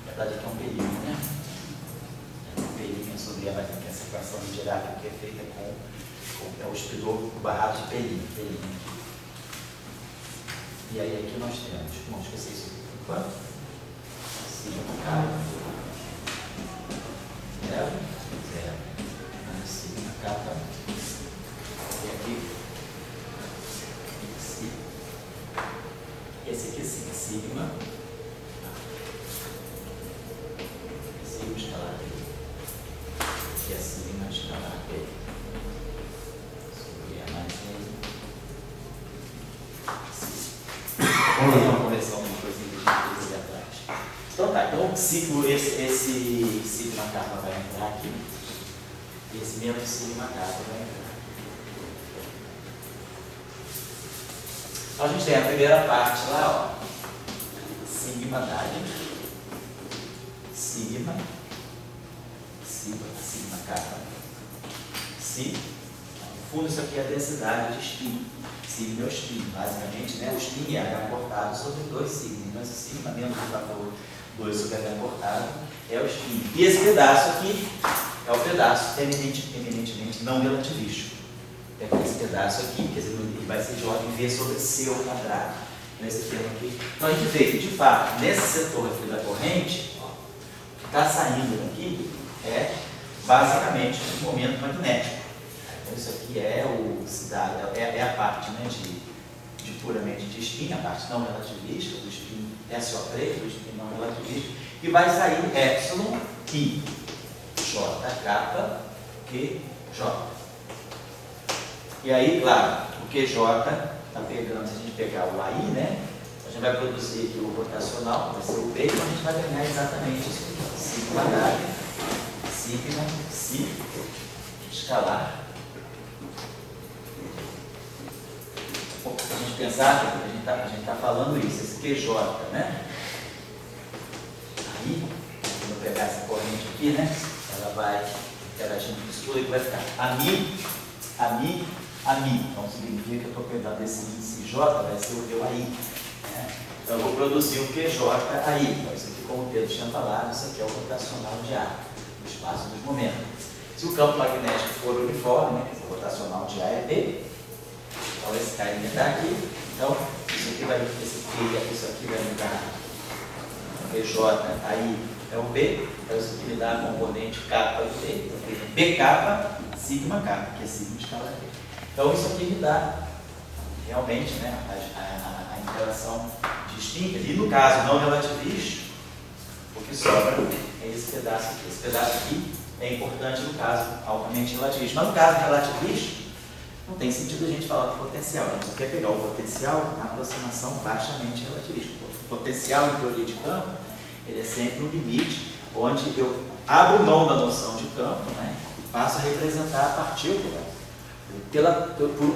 Na verdade aqui é um pelinho, né? É um pelinho sobre E mais M, que é essa equação de Dirac que é feita com o espidor barrado de pelinho. E aí aqui nós temos, vamos esquecer isso aqui por enquanto. Sigma K, 0, 0, menos sigma K, e aqui, sigma. E esse aqui sim, sigma escalar P. E a sigma escalar P. Sobre A mais M. Vamos fazer uma correção de uma coisinha que a gente fez ali atrás. Então tá, então esse sigma K vai entrar aqui. E esse menos sigma K vai entrar. Então a gente tem a primeira parte lá, ó. Sigma Dagger. Sigma K. Si. No fundo isso aqui é a densidade de spin. Sigma é o spin, basicamente, né? O spin é H cortado sobre 2 sigma. Então, esse sigma menos o fator 2 sobre H cortado é o spin. E esse pedaço aqui é o pedaço eminentemente não relativístico. É esse pedaço aqui, quer dizer, ele vai ser de ordem V sobre C ao quadrado. Nesse termo aqui. Então, a gente vê que, de fato, nesse setor aqui da corrente, ó, o que está saindo daqui é, basicamente, um momento magnético. Então, isso aqui é a parte, né, de puramente de spin, a parte não relativística, do spin SO3, do spin não relativístico, e vai sair epsilon I JK QJ. E aí, claro, o QJ está pegando, se a gente pegar o AI, né, a gente vai produzir aqui o rotacional, vai ser o P, então a gente vai ganhar exatamente isso aqui. Sigma Dagger, sigma, si, escalar. Se a gente pensar, a gente está falando isso, esse QJ, né? Aí, quando eu pegar essa corrente aqui, né? Ela vai interagindo com isso tudo e vai ficar a mi. Então significa que eu estou pegando esse índice J, vai ser o meu AI. Né? Então eu vou produzir um QJ aí. Então, isso aqui, como o Pedro tinha falado, isso aqui é o rotacional de A, o espaço dos momentos. Se o campo magnético for uniforme, né, o rotacional de A é B, então esse carinha está aqui. Então, isso aqui vai mudar. O PJ aí é o B, então isso aqui me dá a componente K do B, então BK, sigma K, que é sigma escala B. Então isso aqui me dá realmente, né, a interação distinta. E no caso não relativista, o que sobra é esse pedaço aqui. Esse pedaço aqui é importante no caso altamente relativista. Mas no caso relativista, não tem sentido a gente falar do potencial. A gente só quer pegar o potencial na aproximação baixamente relativista. O potencial em teoria de campo, ele é sempre um limite onde eu abro mão da noção de campo, né, e passo a representar a partícula.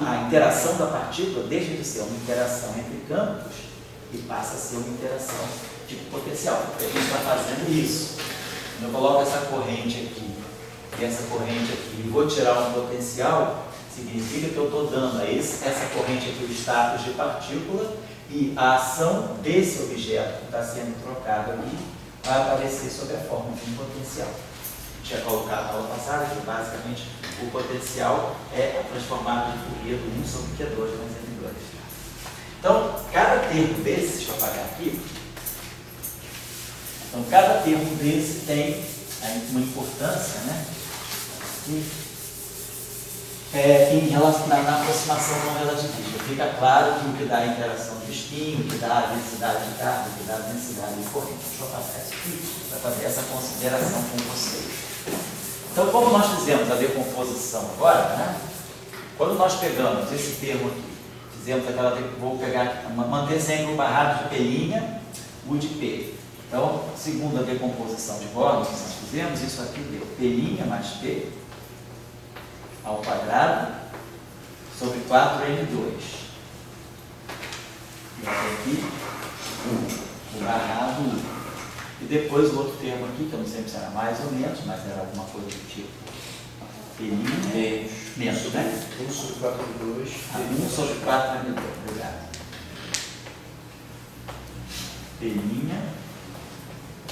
A interação da partícula deixa de ser uma interação entre campos e passa a ser uma interação tipo potencial. Porque a gente está fazendo isso. Quando eu coloco essa corrente aqui e essa corrente aqui e vou tirar um potencial, significa que eu estou dando a essa corrente aqui o status de partícula e a ação desse objeto que está sendo trocado aqui vai aparecer sob a forma de um potencial. Tinha colocado na aula passada que basicamente o potencial é transformado de Fourier do 1 sobre Q2 mais N2. Então, cada termo desse, deixa eu apagar aqui, então cada termo desse tem uma importância, né, em relação na aproximação não relativista. Fica claro que o que dá a interação de espinho, o que dá a densidade de carga, o que dá a densidade de corrente. Deixa eu apagar isso aqui para fazer essa consideração com vocês. Então, como nós fizemos a decomposição agora, né? Quando nós pegamos esse termo aqui, fizemos aquela, vou pegar, manter sempre o barrado de P', U de P. Então, segundo a decomposição de Born que nós fizemos, isso aqui deu P' mais P ao quadrado sobre 4N2. E aqui o barrado U. E depois o outro termo aqui, que eu não sei se era mais ou menos, mas era alguma coisa do tipo P' menos, né? 1 sobre 4N2. 1 sobre 4N2, obrigado. P'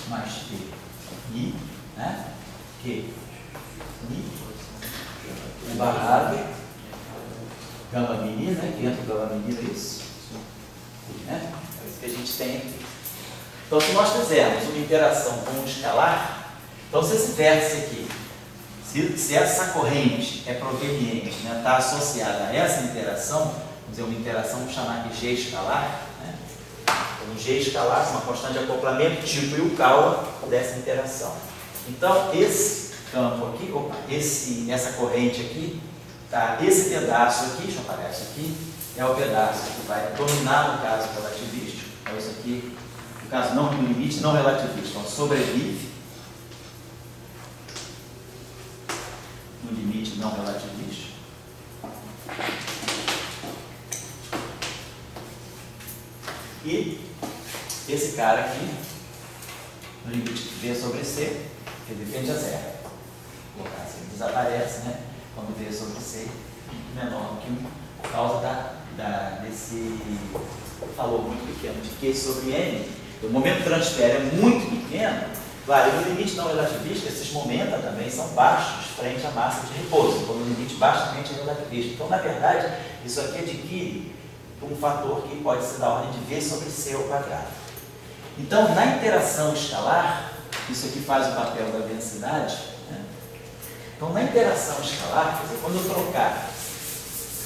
mais P. I, né? Q. I. O barrado, gama mini, né? Que entra o gama mini, é isso? Né? É isso que a gente tem aqui. Então, se nós fizermos uma interação com um escalar, então se esse vértice aqui, se essa corrente é proveniente, né, está associada a essa interação, vamos dizer, uma interação, vamos chamar aqui G escalar, né? Um G escalar, uma constante de acoplamento tipo Yukawa dessa interação. Então, esse campo aqui, essa corrente aqui, tá? Esse pedaço aqui, deixa eu apagar isso aqui, é o pedaço que vai dominar no caso relativístico. Então, isso aqui, no caso não no limite, não relativista, então sobrevive no limite não relativista. E esse cara aqui, no limite V sobre C, ele tende a zero. Vou colocar assim, ele desaparece, né? Quando V sobre C é menor do que 1, por causa desse valor muito pequeno de Q sobre N. O momento de transfer é muito pequeno. Claro, no limite não relativista, esses momentos também são baixos frente à massa de repouso, como no limite baixamente relativista. Então, na verdade, isso aqui adquire um fator que pode ser da ordem de V sobre C ao quadrado. Então, na interação escalar, isso aqui faz o papel da densidade, né? Então, na interação escalar, quer dizer, quando eu trocar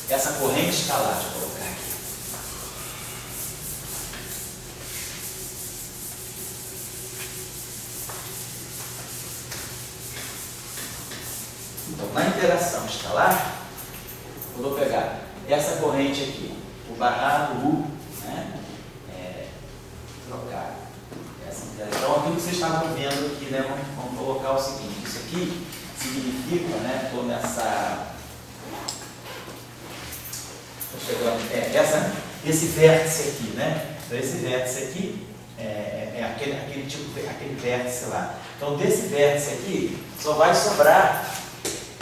essa corrente escalar, deixa eu colocar aqui, então, na interação escalar, eu vou pegar essa corrente aqui, o barrado U, né? Trocar essa interação. Então, aquilo que vocês estavam vendo aqui, né? Vamos colocar o seguinte: isso aqui significa, né? Estou nessa. Esse vértice aqui, né? Então, esse vértice aqui é aquele vértice lá. Então, desse vértice aqui, só vai sobrar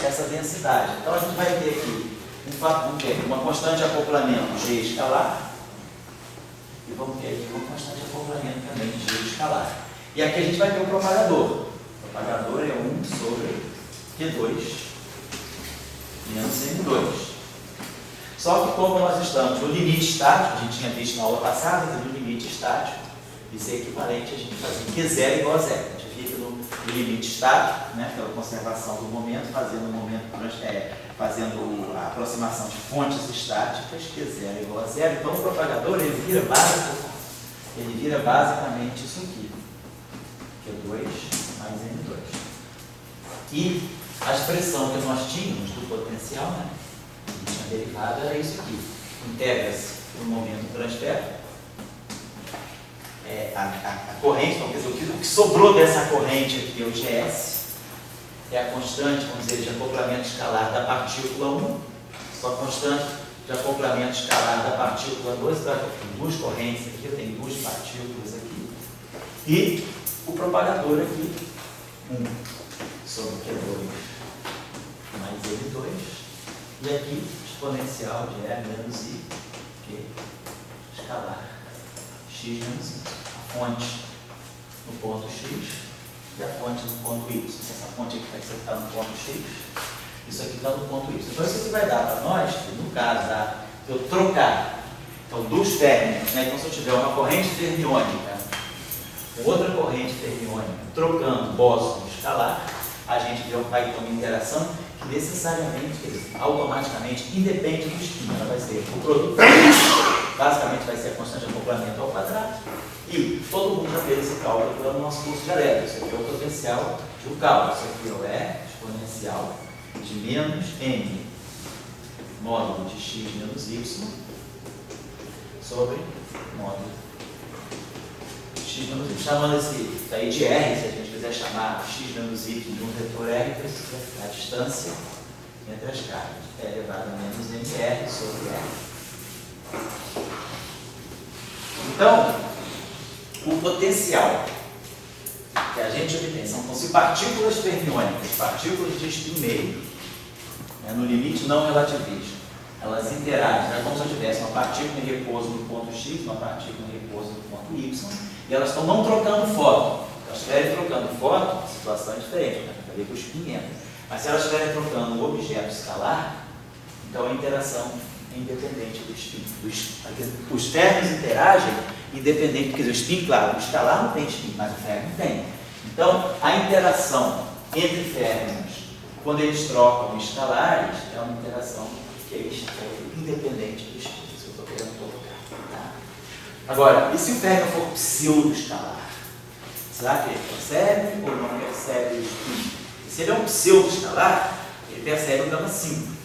essa densidade. Então, a gente vai ter aqui uma constante de acoplamento G escalar e vamos ter aqui uma constante de acoplamento também de giro escalar. E aqui a gente vai ter o propagador. O propagador é 1 sobre Q2 menos M2. Só que como nós estamos no limite estático, a gente tinha visto na aula passada que no limite estático, isso é equivalente a gente fazer Q0 igual a zero. A gente fica no limite estático, né, pela conservação do momento, fazendo a aproximação de fontes estáticas, Q0 igual a zero. Então o propagador ele vira basicamente isso aqui, Q2 mais M2. E a expressão que nós tínhamos do potencial, né, a derivada era isso aqui. Integra-se o momento transfer, a corrente, então, quer dizer, o que sobrou dessa corrente aqui é o GS, é a constante, vamos dizer, de acoplamento escalar da partícula 1, só constante de acoplamento escalar da partícula 2, tá? Tem duas correntes aqui, eu tenho duas partículas aqui, e o propagador aqui, 1 sobre Q2 mais L2, e aqui exponencial de E menos I, Q escalar, X menos Y. A fonte no ponto X e a fonte no ponto Y. Essa fonte aqui vai estar no ponto X, isso aqui está no ponto Y. Então isso aqui vai dar para nós, no caso de eu trocar então, dos férmions, né? Então se eu tiver uma corrente fermiônica com outra corrente fermiônica trocando bóson escalar, a gente vai ter uma interação que necessariamente, quer dizer, automaticamente, independe do spin. Ela vai ser o produto, basicamente vai ser a constante de acoplamento ao quadrado. E todo mundo já fez esse cálculo pelo nosso curso de elétrica. Isso aqui é o potencial de um cálculo. Isso aqui é o E exponencial de menos M módulo de X menos Y sobre módulo de X menos Y. Chamando esse daí de R, se a gente quiser chamar X menos Y de um vetor R, precisa ficar a distância entre as cargas. É elevado a menos MR sobre R. Então, o potencial que a gente obtém são, então, se partículas fermiônicas, partículas de spin meio, né, no limite não relativista, elas interagem, né, como se eu tivesse uma partícula em repouso no ponto X, uma partícula em repouso no ponto Y, e elas estão não trocando fóton. Se elas estiverem trocando fóton, a situação é diferente, né? Ficaria com o spin entra. Mas se elas estiverem trocando um objeto escalar, então a interação é independente do spin. Os férmions interagem independente, quer dizer, o spin, claro, o escalar não tem spin, mas o férmion tem. Então, a interação entre férmions, quando eles trocam escalares, é uma interação que é independente do spin, isso que eu estou querendo colocar. Tá? Agora, e se o férmion for pseudo-escalar? Será que ele percebe ou não percebe o spin? Se ele é um pseudo-escalar, ele percebe o gama 5.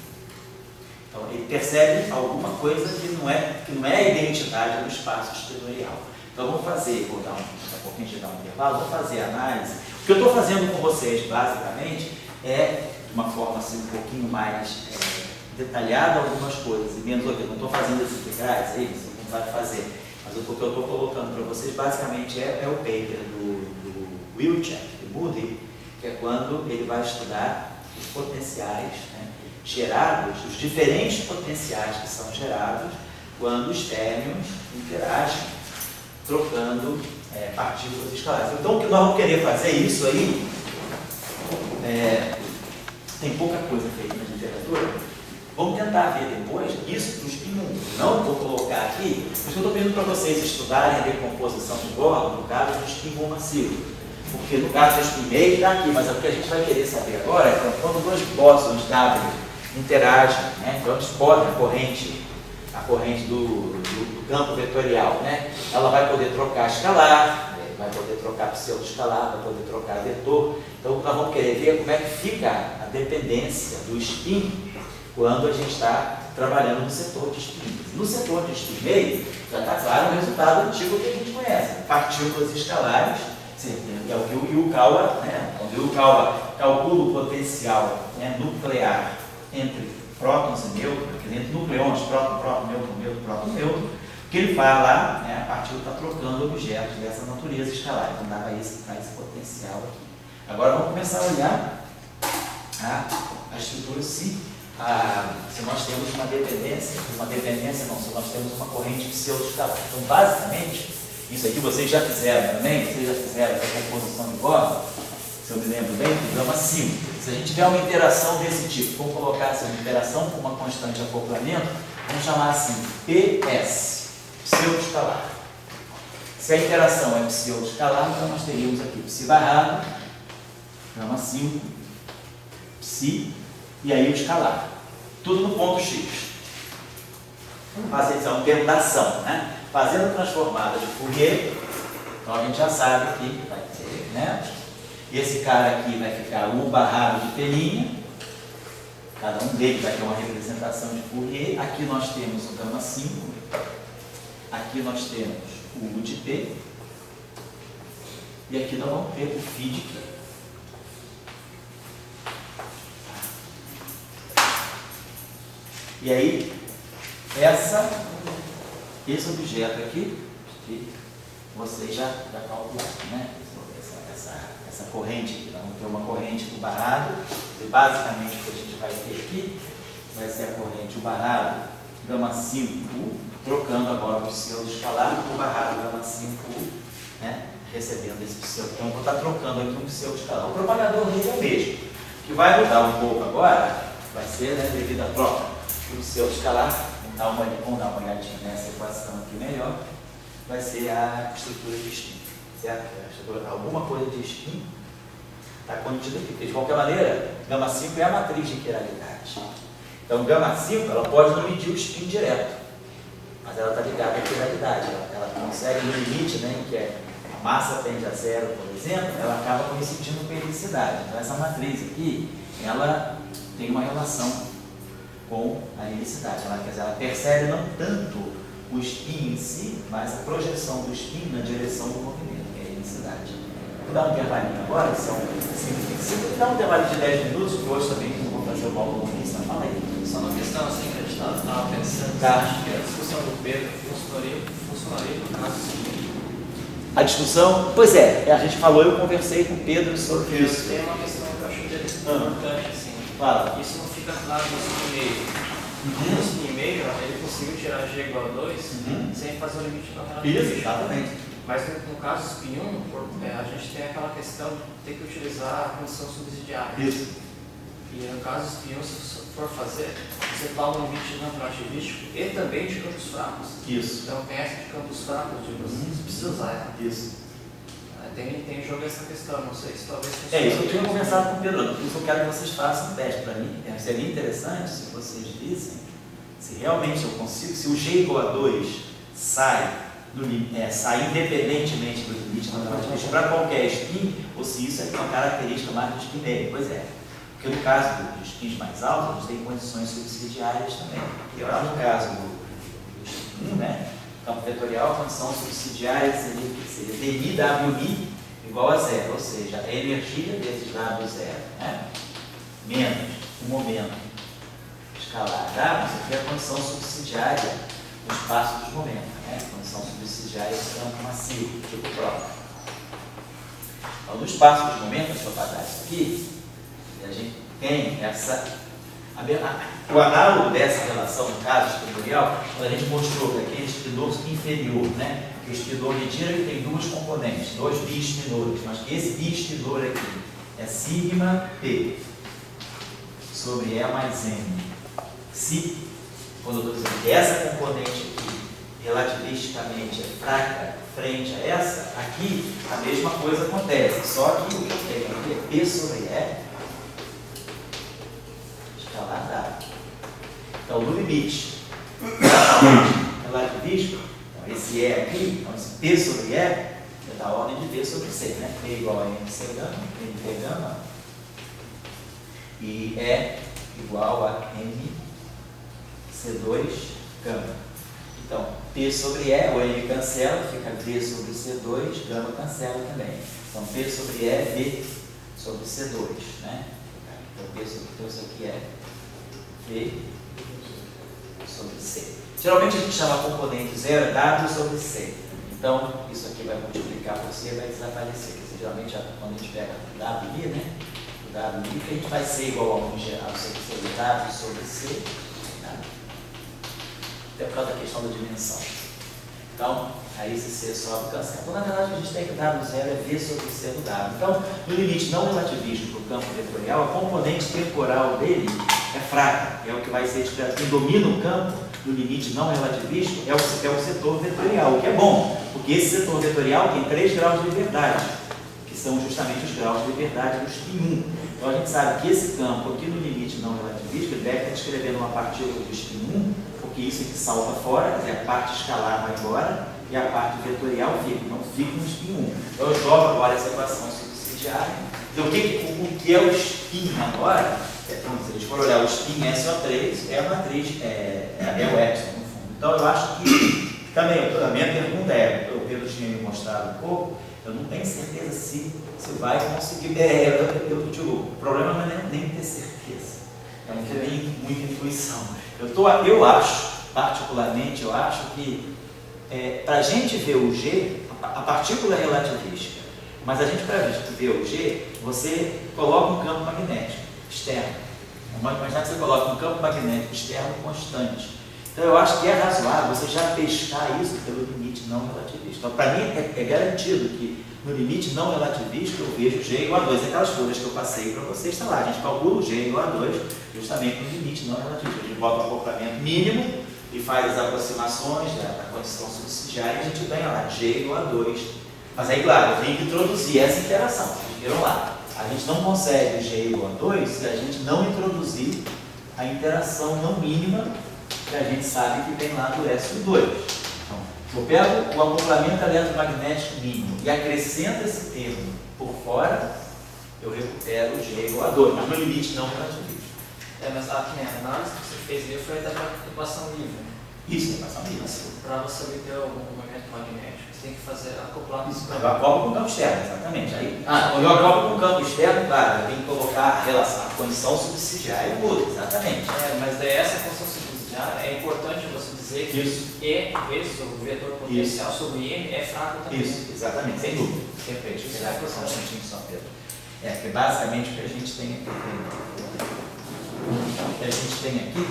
Então, ele percebe alguma coisa que não é a identidade do espaço espinorial. Então, vamos fazer, daqui a pouquinho a gente dá um intervalo, vamos fazer a análise. O que eu estou fazendo com vocês, basicamente, é, de uma forma assim, um pouquinho mais detalhada, algumas coisas, e menos outra. Eu não estou fazendo esses integrais, é isso, não vai fazer. Mas o que eu estou colocando para vocês, basicamente, é o paper do Wilczek, do Moody, que é quando ele vai estudar os potenciais, né, gerados, os diferentes potenciais que são gerados quando os férmions interagem trocando partículas escalares. Então, o que nós vamos querer fazer isso aí, tem pouca coisa feita na literatura, vamos tentar ver depois isso para o spin 1. Não vou colocar aqui, mas eu estou pedindo para vocês estudarem a decomposição de Gordon no caso do spin 1 massivo. Porque no caso do spin meio está aqui, mas o que a gente vai querer saber agora é quando dois bósons W interagem, né, quando explode a corrente do campo vetorial, né, ela vai poder trocar escalar, vai poder trocar pseudo-escalar, vai poder trocar vetor. Então, nós vamos querer ver como é que fica a dependência do spin quando a gente está trabalhando no setor de spin. No setor de spin meio, já está claro o resultado antigo que a gente conhece. Partículas escalares, é o que o Yukawa, né, quando o Yukawa calcula o potencial, né, nuclear entre prótons e nêutrons, entre nucleões, próton, nêutron, o que ele faz lá, né, a partícula está trocando objetos dessa natureza escalar. Então, dava esse potencial aqui. Agora, vamos começar a olhar a estrutura, se se nós temos uma dependência não, se nós temos uma corrente pseudo-escalar. Então, basicamente, isso aqui vocês já fizeram também, vocês já fizeram essa composição de Born, se eu me lembro bem, do gama 5. Se a gente tiver uma interação desse tipo, vamos colocar essa interação com uma constante de acoplamento, vamos chamar assim, PS, pseudo-escalar. Se a interação é pseudo-escalar, então nós teríamos aqui psi barrado, gama 5, psi, e aí o escalar. Tudo no ponto X. Fazer um termo da ação, né? Fazendo transformada de Fourier, então a gente já sabe que vai ter, né? Esse cara aqui vai ficar U barrado de pelinha, cada um deles vai ter uma representação de Fourier. Aqui nós temos o gama 5, aqui nós temos o U de P, e aqui nós vamos ter o Φ de Q. E aí, esse objeto aqui, que vocês já calcularam, né? Essa corrente aqui, nós vamos ter uma corrente do barrado, e basicamente o que a gente vai ter aqui vai ser a corrente, o barrado, gama 5U, trocando agora o pseudo-escalar com o barrado gama 5U, né? Recebendo esse pseudo. Então, eu vou estar trocando aqui um pseudo-escalar. O propagador dele é o mesmo. O que vai mudar um pouco agora vai ser, né, devido à troca do pseudo-escalar. Vamos dar uma olhadinha nessa equação aqui melhor. Vai ser a estrutura de spin, certo? Alguma coisa de spin está contida aqui, porque de qualquer maneira, gama 5 é a matriz de quiralidade. Então, gama 5, ela pode não medir o spin direto, mas ela está ligada à quiralidade. Ela consegue, no limite, né, em que a massa tende a zero, por exemplo, ela acaba coincidindo com a helicidade. Então, essa matriz aqui, ela tem uma relação com a helicidade. Ela percebe não tanto o spin em si, mas a projeção do spin na direção do movimento, que é a helicidade. Vou dar um intervalinho agora, que são 5 vou dar um intervalo de 10 minutos, porque hoje também vou fazer o Paulo Longuista. Fala aí. Só uma questão assim que a gente estava pensando, Tá. acho que a discussão do Pedro funcionaria no caso seguinte. A discussão, pois é, a gente falou, eu conversei com o Pedro sobre isso. Tem uma questão que eu acho importante, assim. Fala. Isso não fica claro no spin meio. No spin meio, ele conseguiu tirar G igual a 2 sem fazer o limite da Isso, exatamente. Mas no caso spin 1, a gente tem aquela questão de ter que utilizar a condição subsidiária. Isso. E no caso spin 1, se você for fazer, você toma um limite de relativístico e também de campos fracos. Isso. Então tem essa de campos fracos, você precisa usar ela. Isso. Tem jogo essa questão, não sei se talvez É isso, eu tinha conversado com o Pedro, por isso eu quero que vocês façam um teste para mim. Seria interessante se vocês vissem se realmente eu consigo, se o G igual a 2 sai independentemente do limite para qualquer spin, ou se isso é uma característica mais do spin meio. Pois é, porque no caso dos spins mais altos, a gente tem condições subsidiárias também. E lá no caso do spin 1, né? Campo vetorial, a condição subsidiária seria dMi igual a zero, ou seja, a energia desses dados zero, né? Menos o momento escalar W, isso aqui é a condição subsidiária do espaço dos momentos, né? A condição subsidiária do campo massivo, tipo próprio. Então, no espaço dos momentos, deixa eu apagar isso aqui, a gente tem o análogo dessa relação, no caso espitorial, quando a gente mostrou que aquele espidor inferior, né? Que o espidor retira, ele tem duas componentes, dois biespidores, mas que esse biespidor aqui é sigma P sobre E mais M. Se, quando eu estou dizendo que essa componente aqui relativisticamente é fraca frente a essa, aqui a mesma coisa acontece, só que o que eu tenho aqui é P sobre E escalar W. Então, no limite relativístico, então, esse E aqui, então, esse P sobre E é da ordem de P sobre C, né? P igual a MC gama, NP gama, e E igual a MC2 gama. Então, P sobre E, o M cancela, fica V sobre C2, gama cancela também. Então, P sobre E, V sobre C2, né? Então, P sobre, então isso aqui é V sobre C. Geralmente a gente chama componente zero W sobre C. Então, isso aqui vai multiplicar por C e vai desaparecer. Geralmente, quando a gente pega W ali, né? W I, que a gente vai ser igual a 1 em geral, sobre W sobre C, tá? Até por causa da questão da dimensão. Então, aí esse C sobe cancela. Então, na verdade, a gente tem que W0 é V sobre C do W. Então, no limite não relativista para o campo vetorial, a componente temporal dele é fraca, é o que vai ser descrito. Quem domina o campo no limite não relativista é o setor vetorial, o que é bom, porque esse setor vetorial tem 3 graus de liberdade, que são justamente os graus de liberdade do spin 1. Então, a gente sabe que esse campo aqui no limite não relativista deve estar descrevendo uma partícula do spin 1, porque isso aqui salta fora, quer dizer, a parte escalar vai embora e a parte vetorial fica, então fica no spin 1. Então eu jogo agora essa equação subsidiária. Então o que é o spin agora? Então, se a gente for olhar o spin SO3, é a matriz, é o epsilon no fundo. Então eu acho que, também, a minha pergunta é, o Pedro tinha me mostrado um pouco, eu não tenho certeza se vai conseguir, eu digo, o problema não é nem ter certeza, é um que tem muita intuição. Eu acho, particularmente, eu acho que para a gente ver o G, a partícula é relativística, mas a gente, para ver o G, você coloca um campo magnético externo. Vamos imaginar que você coloca um campo magnético externo constante. Então, eu acho que é razoável você já pescar isso pelo limite não relativista. Então, para mim, é garantido que no limite não relativista eu vejo G igual a 2. Aquelas folhas que eu passei para vocês, está lá. A gente calcula o G igual a 2 justamente no limite não relativista. A gente bota o acoplamento mínimo e faz as aproximações da condição subsidiária e a gente ganha lá G igual a 2. Mas aí, claro, eu tenho que introduzir essa interação. Vocês viram lá. A gente não consegue G igual a 2 se a gente não introduzir a interação não mínima que a gente sabe que tem lá do SO2. Então, se eu pego o acoplamento eletromagnético mínimo e acrescento esse termo por fora, eu recupero G igual a 2, mas no limite não relativista. Mas aqui na análise que você fez ali foi da equação livre. Isso, equação livre. Para você obter o momento magnético, você tem que fazer acoplar isso. Eu acoplo com o campo externo, exatamente. Aí, quando eu acoplo com o campo externo, claro, eu tenho que colocar a relação, a condição subsidiária muda, exatamente. Mas daí essa condição subsidiária é importante você dizer que Isso. E vezes o vetor potencial sobre M é fraco também. Isso, exatamente, sem dúvida. Perfeito. Isso é a questão só, Pedro. Porque basicamente o que a gente tem aqui,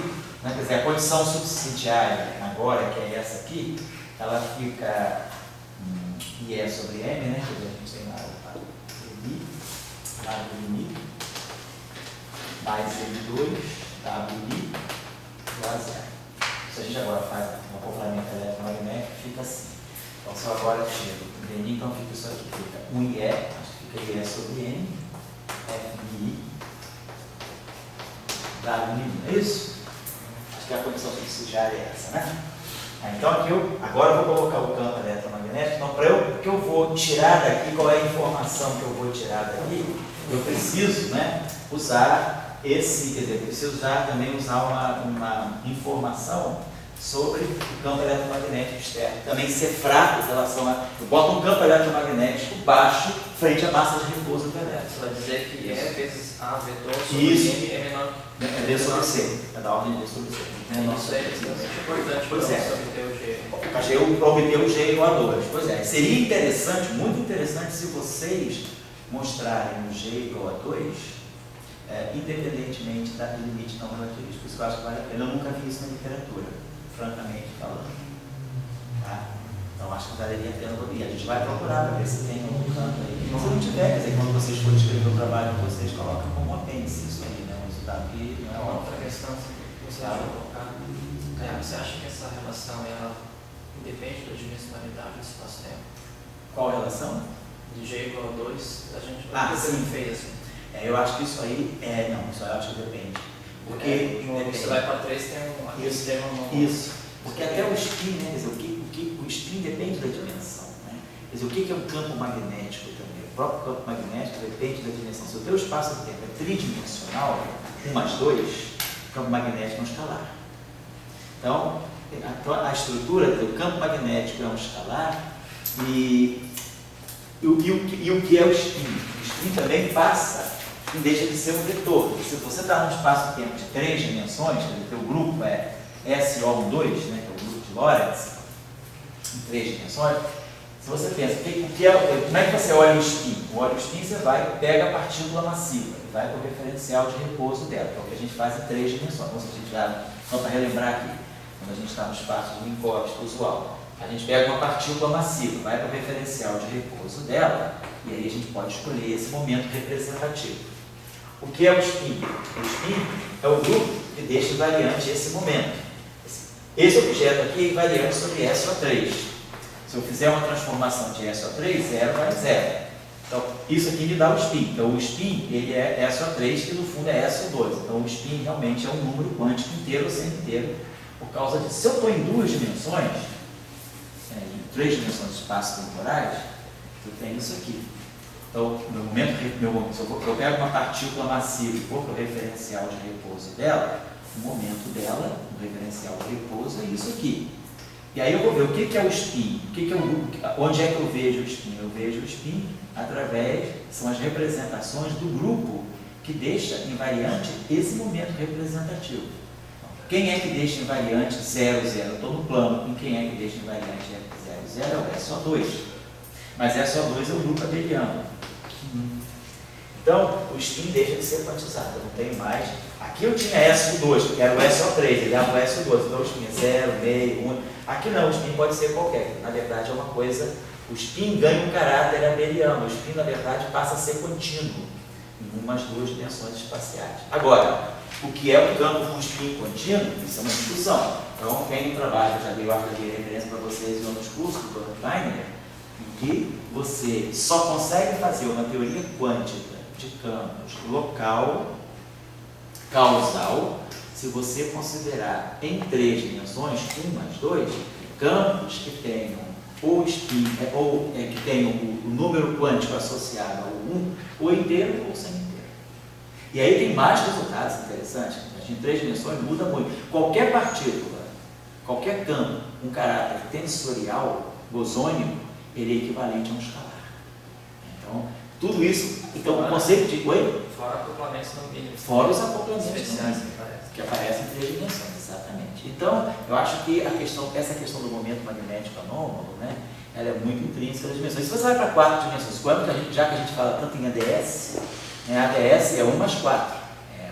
né, quer dizer, a condição subsidiária agora, que é essa aqui, ela fica IE sobre M, né? Quer dizer, a gente tem lá o limite, mais M2, WI, igual a zero. Se a gente agora faz um acoplamento eletromagnético, fica assim. Então, se eu agora chego no DNI, então fica isso aqui, fica 1IE, acho que fica IE sobre M, FI, WI, é isso? Acho que a condição subsidiária é essa, né? Então aqui agora eu vou colocar o campo eletromagnético. Então, o que eu vou tirar daqui, qual é a informação que eu vou tirar daqui? Eu preciso, né, usar esse, quer dizer, preciso também usar uma informação sobre o campo eletromagnético externo. Também ser fraco em relação a. Eu boto um campo eletromagnético baixo frente à massa de repouso do elétron. Você vai dizer que E vezes A vetor sobre Isso. M é menor. É D sobre C, é da ordem de D sobre C. Isso é extremamente importante para Pois é. você obter o G. Para obter o G igual a 2. Pois é, seria interessante, muito interessante, se vocês mostrarem o G igual a 2, independentemente do limite não relativista. Por isso que eu acho que vale a pena. Eu nunca vi isso na literatura, francamente falando. Tá? Então acho que valeria a pena. E a gente vai procurar para ver se tem algum canto aí. Se não tiver, quer dizer, quando vocês forem escrever o trabalho, vocês colocam como apêndice isso aí, né? Um resultado que não é Uma óbvio. outra questão que você acha colocar, você acha que essa relação ela independe da dimensionalidade do espaço-tempo? Qual a relação? De G igual a 2, a gente Sim. fez assim. Eu acho que isso aí não, isso aí eu acho que depende. Porque você vai para 3 tem um Isso. termo. Isso, porque até o spin, né, quer dizer, o spin depende da dimensão, né? Quer dizer, o que é um campo magnético também? O próprio campo magnético depende da dimensão. Se o teu espaço-tempo é tridimensional, 1 mais 2, o campo magnético é um escalar. Então, a estrutura do campo magnético é um escalar e o que é o spin? O spin também passa, o spin deixa de ser um vetor. Se você está num espaço-tempo de 3 dimensões, o teu grupo é SO12, né, que é o grupo de Lorentz, em 3 dimensões, Se você pensa, como é que você olha o spin? Olha o spin, você pega a partícula massiva e vai para o referencial de repouso dela, que é o que a gente faz em 3 dimensões. Então, se a gente já, só para relembrar aqui, quando a gente está no espaço de Minkowski usual, a gente pega uma partícula massiva, vai para o referencial de repouso dela, e aí a gente pode escolher esse momento representativo. O que é o spin? O spin é o grupo que deixa invariante esse momento. Esse objeto aqui é invariante sobre SO3. Se eu fizer uma transformação de SO3, 0 vai 0. Então, isso aqui me dá o spin. Então, o spin ele é SO3, que no fundo é SO2. Então, o spin realmente é um número quântico inteiro ou semi-inteiro, por causa disso. Se eu estou em 2 dimensões, em 3 dimensões espaço-temporais, eu tenho isso aqui. Então, no momento, se eu pego uma partícula massiva e for para o referencial de repouso dela, o momento dela, o referencial de repouso, é isso aqui. E aí eu vou ver o que é o spin, onde é que eu vejo o spin? Eu vejo o spin são as representações do grupo que deixa invariante esse momento representativo. Quem é que deixa invariante 0, 0? Eu estou no plano. E quem é que deixa invariante 0, 0? É o SO2. Mas SO2 é o grupo abeliano. Então, o spin deixa de ser quantizado. Eu não tenho mais. Aqui eu tinha SO2, que era o SO3, ele dava o SO2. Então, o spin é 0, meio, 1. Aqui não, o spin pode ser qualquer. Na verdade, é uma coisa. O spin ganha um caráter abeliano. O spin, na verdade, passa a ser contínuo em umas 2 dimensões espaciais. Agora, o que é um campo com spin contínuo? Isso é uma discussão. Então, quem trabalha, já dei referência para vocês em outros cursos do Feynman, em que você só consegue fazer uma teoria quântica de campos local, causal, se você considerar em 3 dimensões, 1 mais 2, campos que tenham ou spin, ou que tenham o número quântico associado ao 1, ou inteiro ou sem inteiro. E aí tem mais resultados interessantes. Em 3 dimensões muda muito. Qualquer partícula, qualquer campo, um caráter tensorial, bosônico, ele é equivalente a um escalar. Então, tudo isso, então o conceito de... Oi? Fora acoplamentos no mínimo. Fora os acoplamentos especiais que aparecem em 3 dimensões, exatamente. Então, eu acho que essa questão do momento magnético anômalo, né, ela é muito intrínseca das dimensões. Se você vai para 4 dimensões, já que a gente fala tanto em ADS, ADS é 1 mais 4.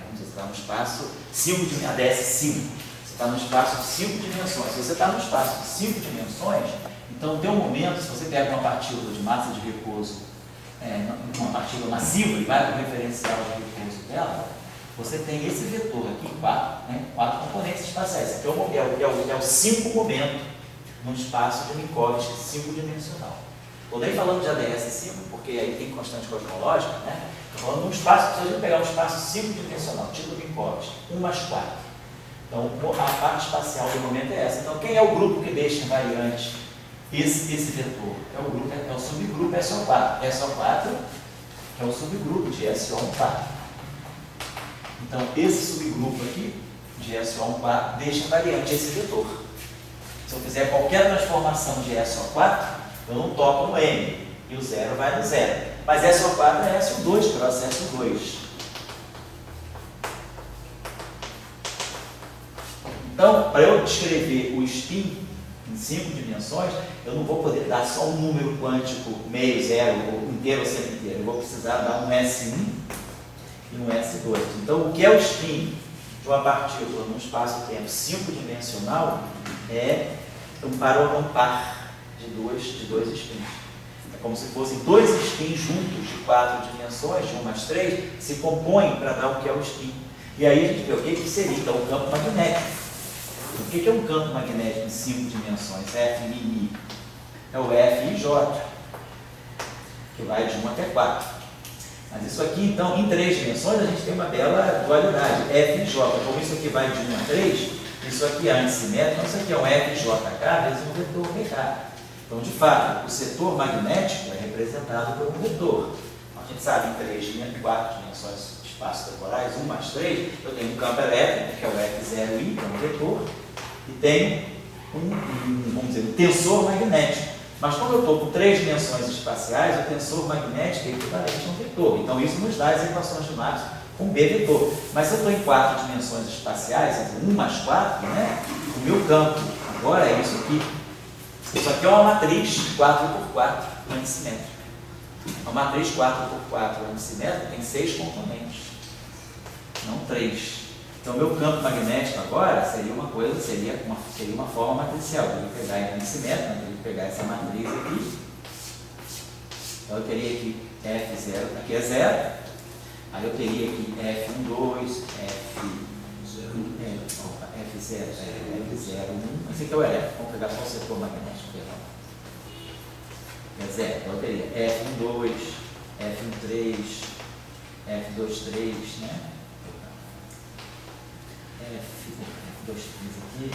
Vamos dizer, você está no espaço 5 dimensões, ADS 5. Você está no espaço de 5 dimensões. Se você está no espaço de 5 dimensões, então tem um momento, se você pega uma partícula de massa de repouso, uma partícula massiva e vai para o referencial de repouso dela, você tem esse vetor aqui, 4 componentes espaciais. Esse aqui é o 5 momento num espaço de Minkowski 5-dimensional. Estou nem falando de ADS 5, porque aí tem constante cosmológica, né? Estou falando de um espaço, se a gente pegar um espaço 5-dimensional, tipo Minkowski, 1 mais 4. Então, a parte espacial do momento é essa. Então, quem é o grupo que deixa invariante esse vetor? É o subgrupo SO4. SO4 é o subgrupo de SO14. Então, esse subgrupo aqui, de SO14, deixa invariante esse vetor. Se eu fizer qualquer transformação de SO4, eu não toco no M, e o 0 vai no 0. Mas SO4 é SO2, processo 2. Então, para eu descrever o spin em 5 dimensões, eu não vou poder dar só um número quântico meio, 0, ou inteiro ou semi-inteiro. Eu vou precisar dar um S1 e um S2. Então, o que é o spin de uma partícula num espaço-tempo 5-dimensional é um par de dois spins. É como se fossem 2 spins juntos de 4 dimensões, de 1 mais 3, se compõem para dar o que é o spin. E aí a gente vê o que seria então o campo magnético. O que é um campo magnético em 5 dimensões? F, Mi, Mi. É o F e J, que vai de 1 até 4. Mas isso aqui, então, em 3 dimensões, a gente tem uma bela dualidade, F e J. Como isso aqui vai de 1 a 3, isso aqui é antissimétrico, então isso aqui é um FJK vezes um vetor VK. Então, de fato, o setor magnético é representado por um vetor. A gente sabe em 4 dimensões espaço-temporais, 1 mais 3, eu tenho um campo elétrico, que é o F0I, que é um vetor, e tenho vamos dizer, um tensor magnético. Mas quando eu estou com 3 dimensões espaciais, o tensor magnético é equivalente a um vetor. Então, isso nos dá as equações de Maxwell com B vetor. Mas se eu estou em 4 dimensões espaciais, 1 mais 4, né, o meu campo agora é isso aqui. Isso aqui é uma matriz 4x4 antissimétrica. A matriz 4x4 antissimétrica tem 6 componentes, não 3. Então, o meu campo magnético agora seria uma forma matricial. Eu teria que pegar ele antissimétrico, eu teria que pegar essa matriz aqui. Então, eu teria aqui F0, aqui é 0. Aí eu teria aqui F12, F0, F01. Esse aqui é o elétrico, vamos pegar só o setor magnético. É 0. Então eu teria F12, F13, F23, né? F23 aqui.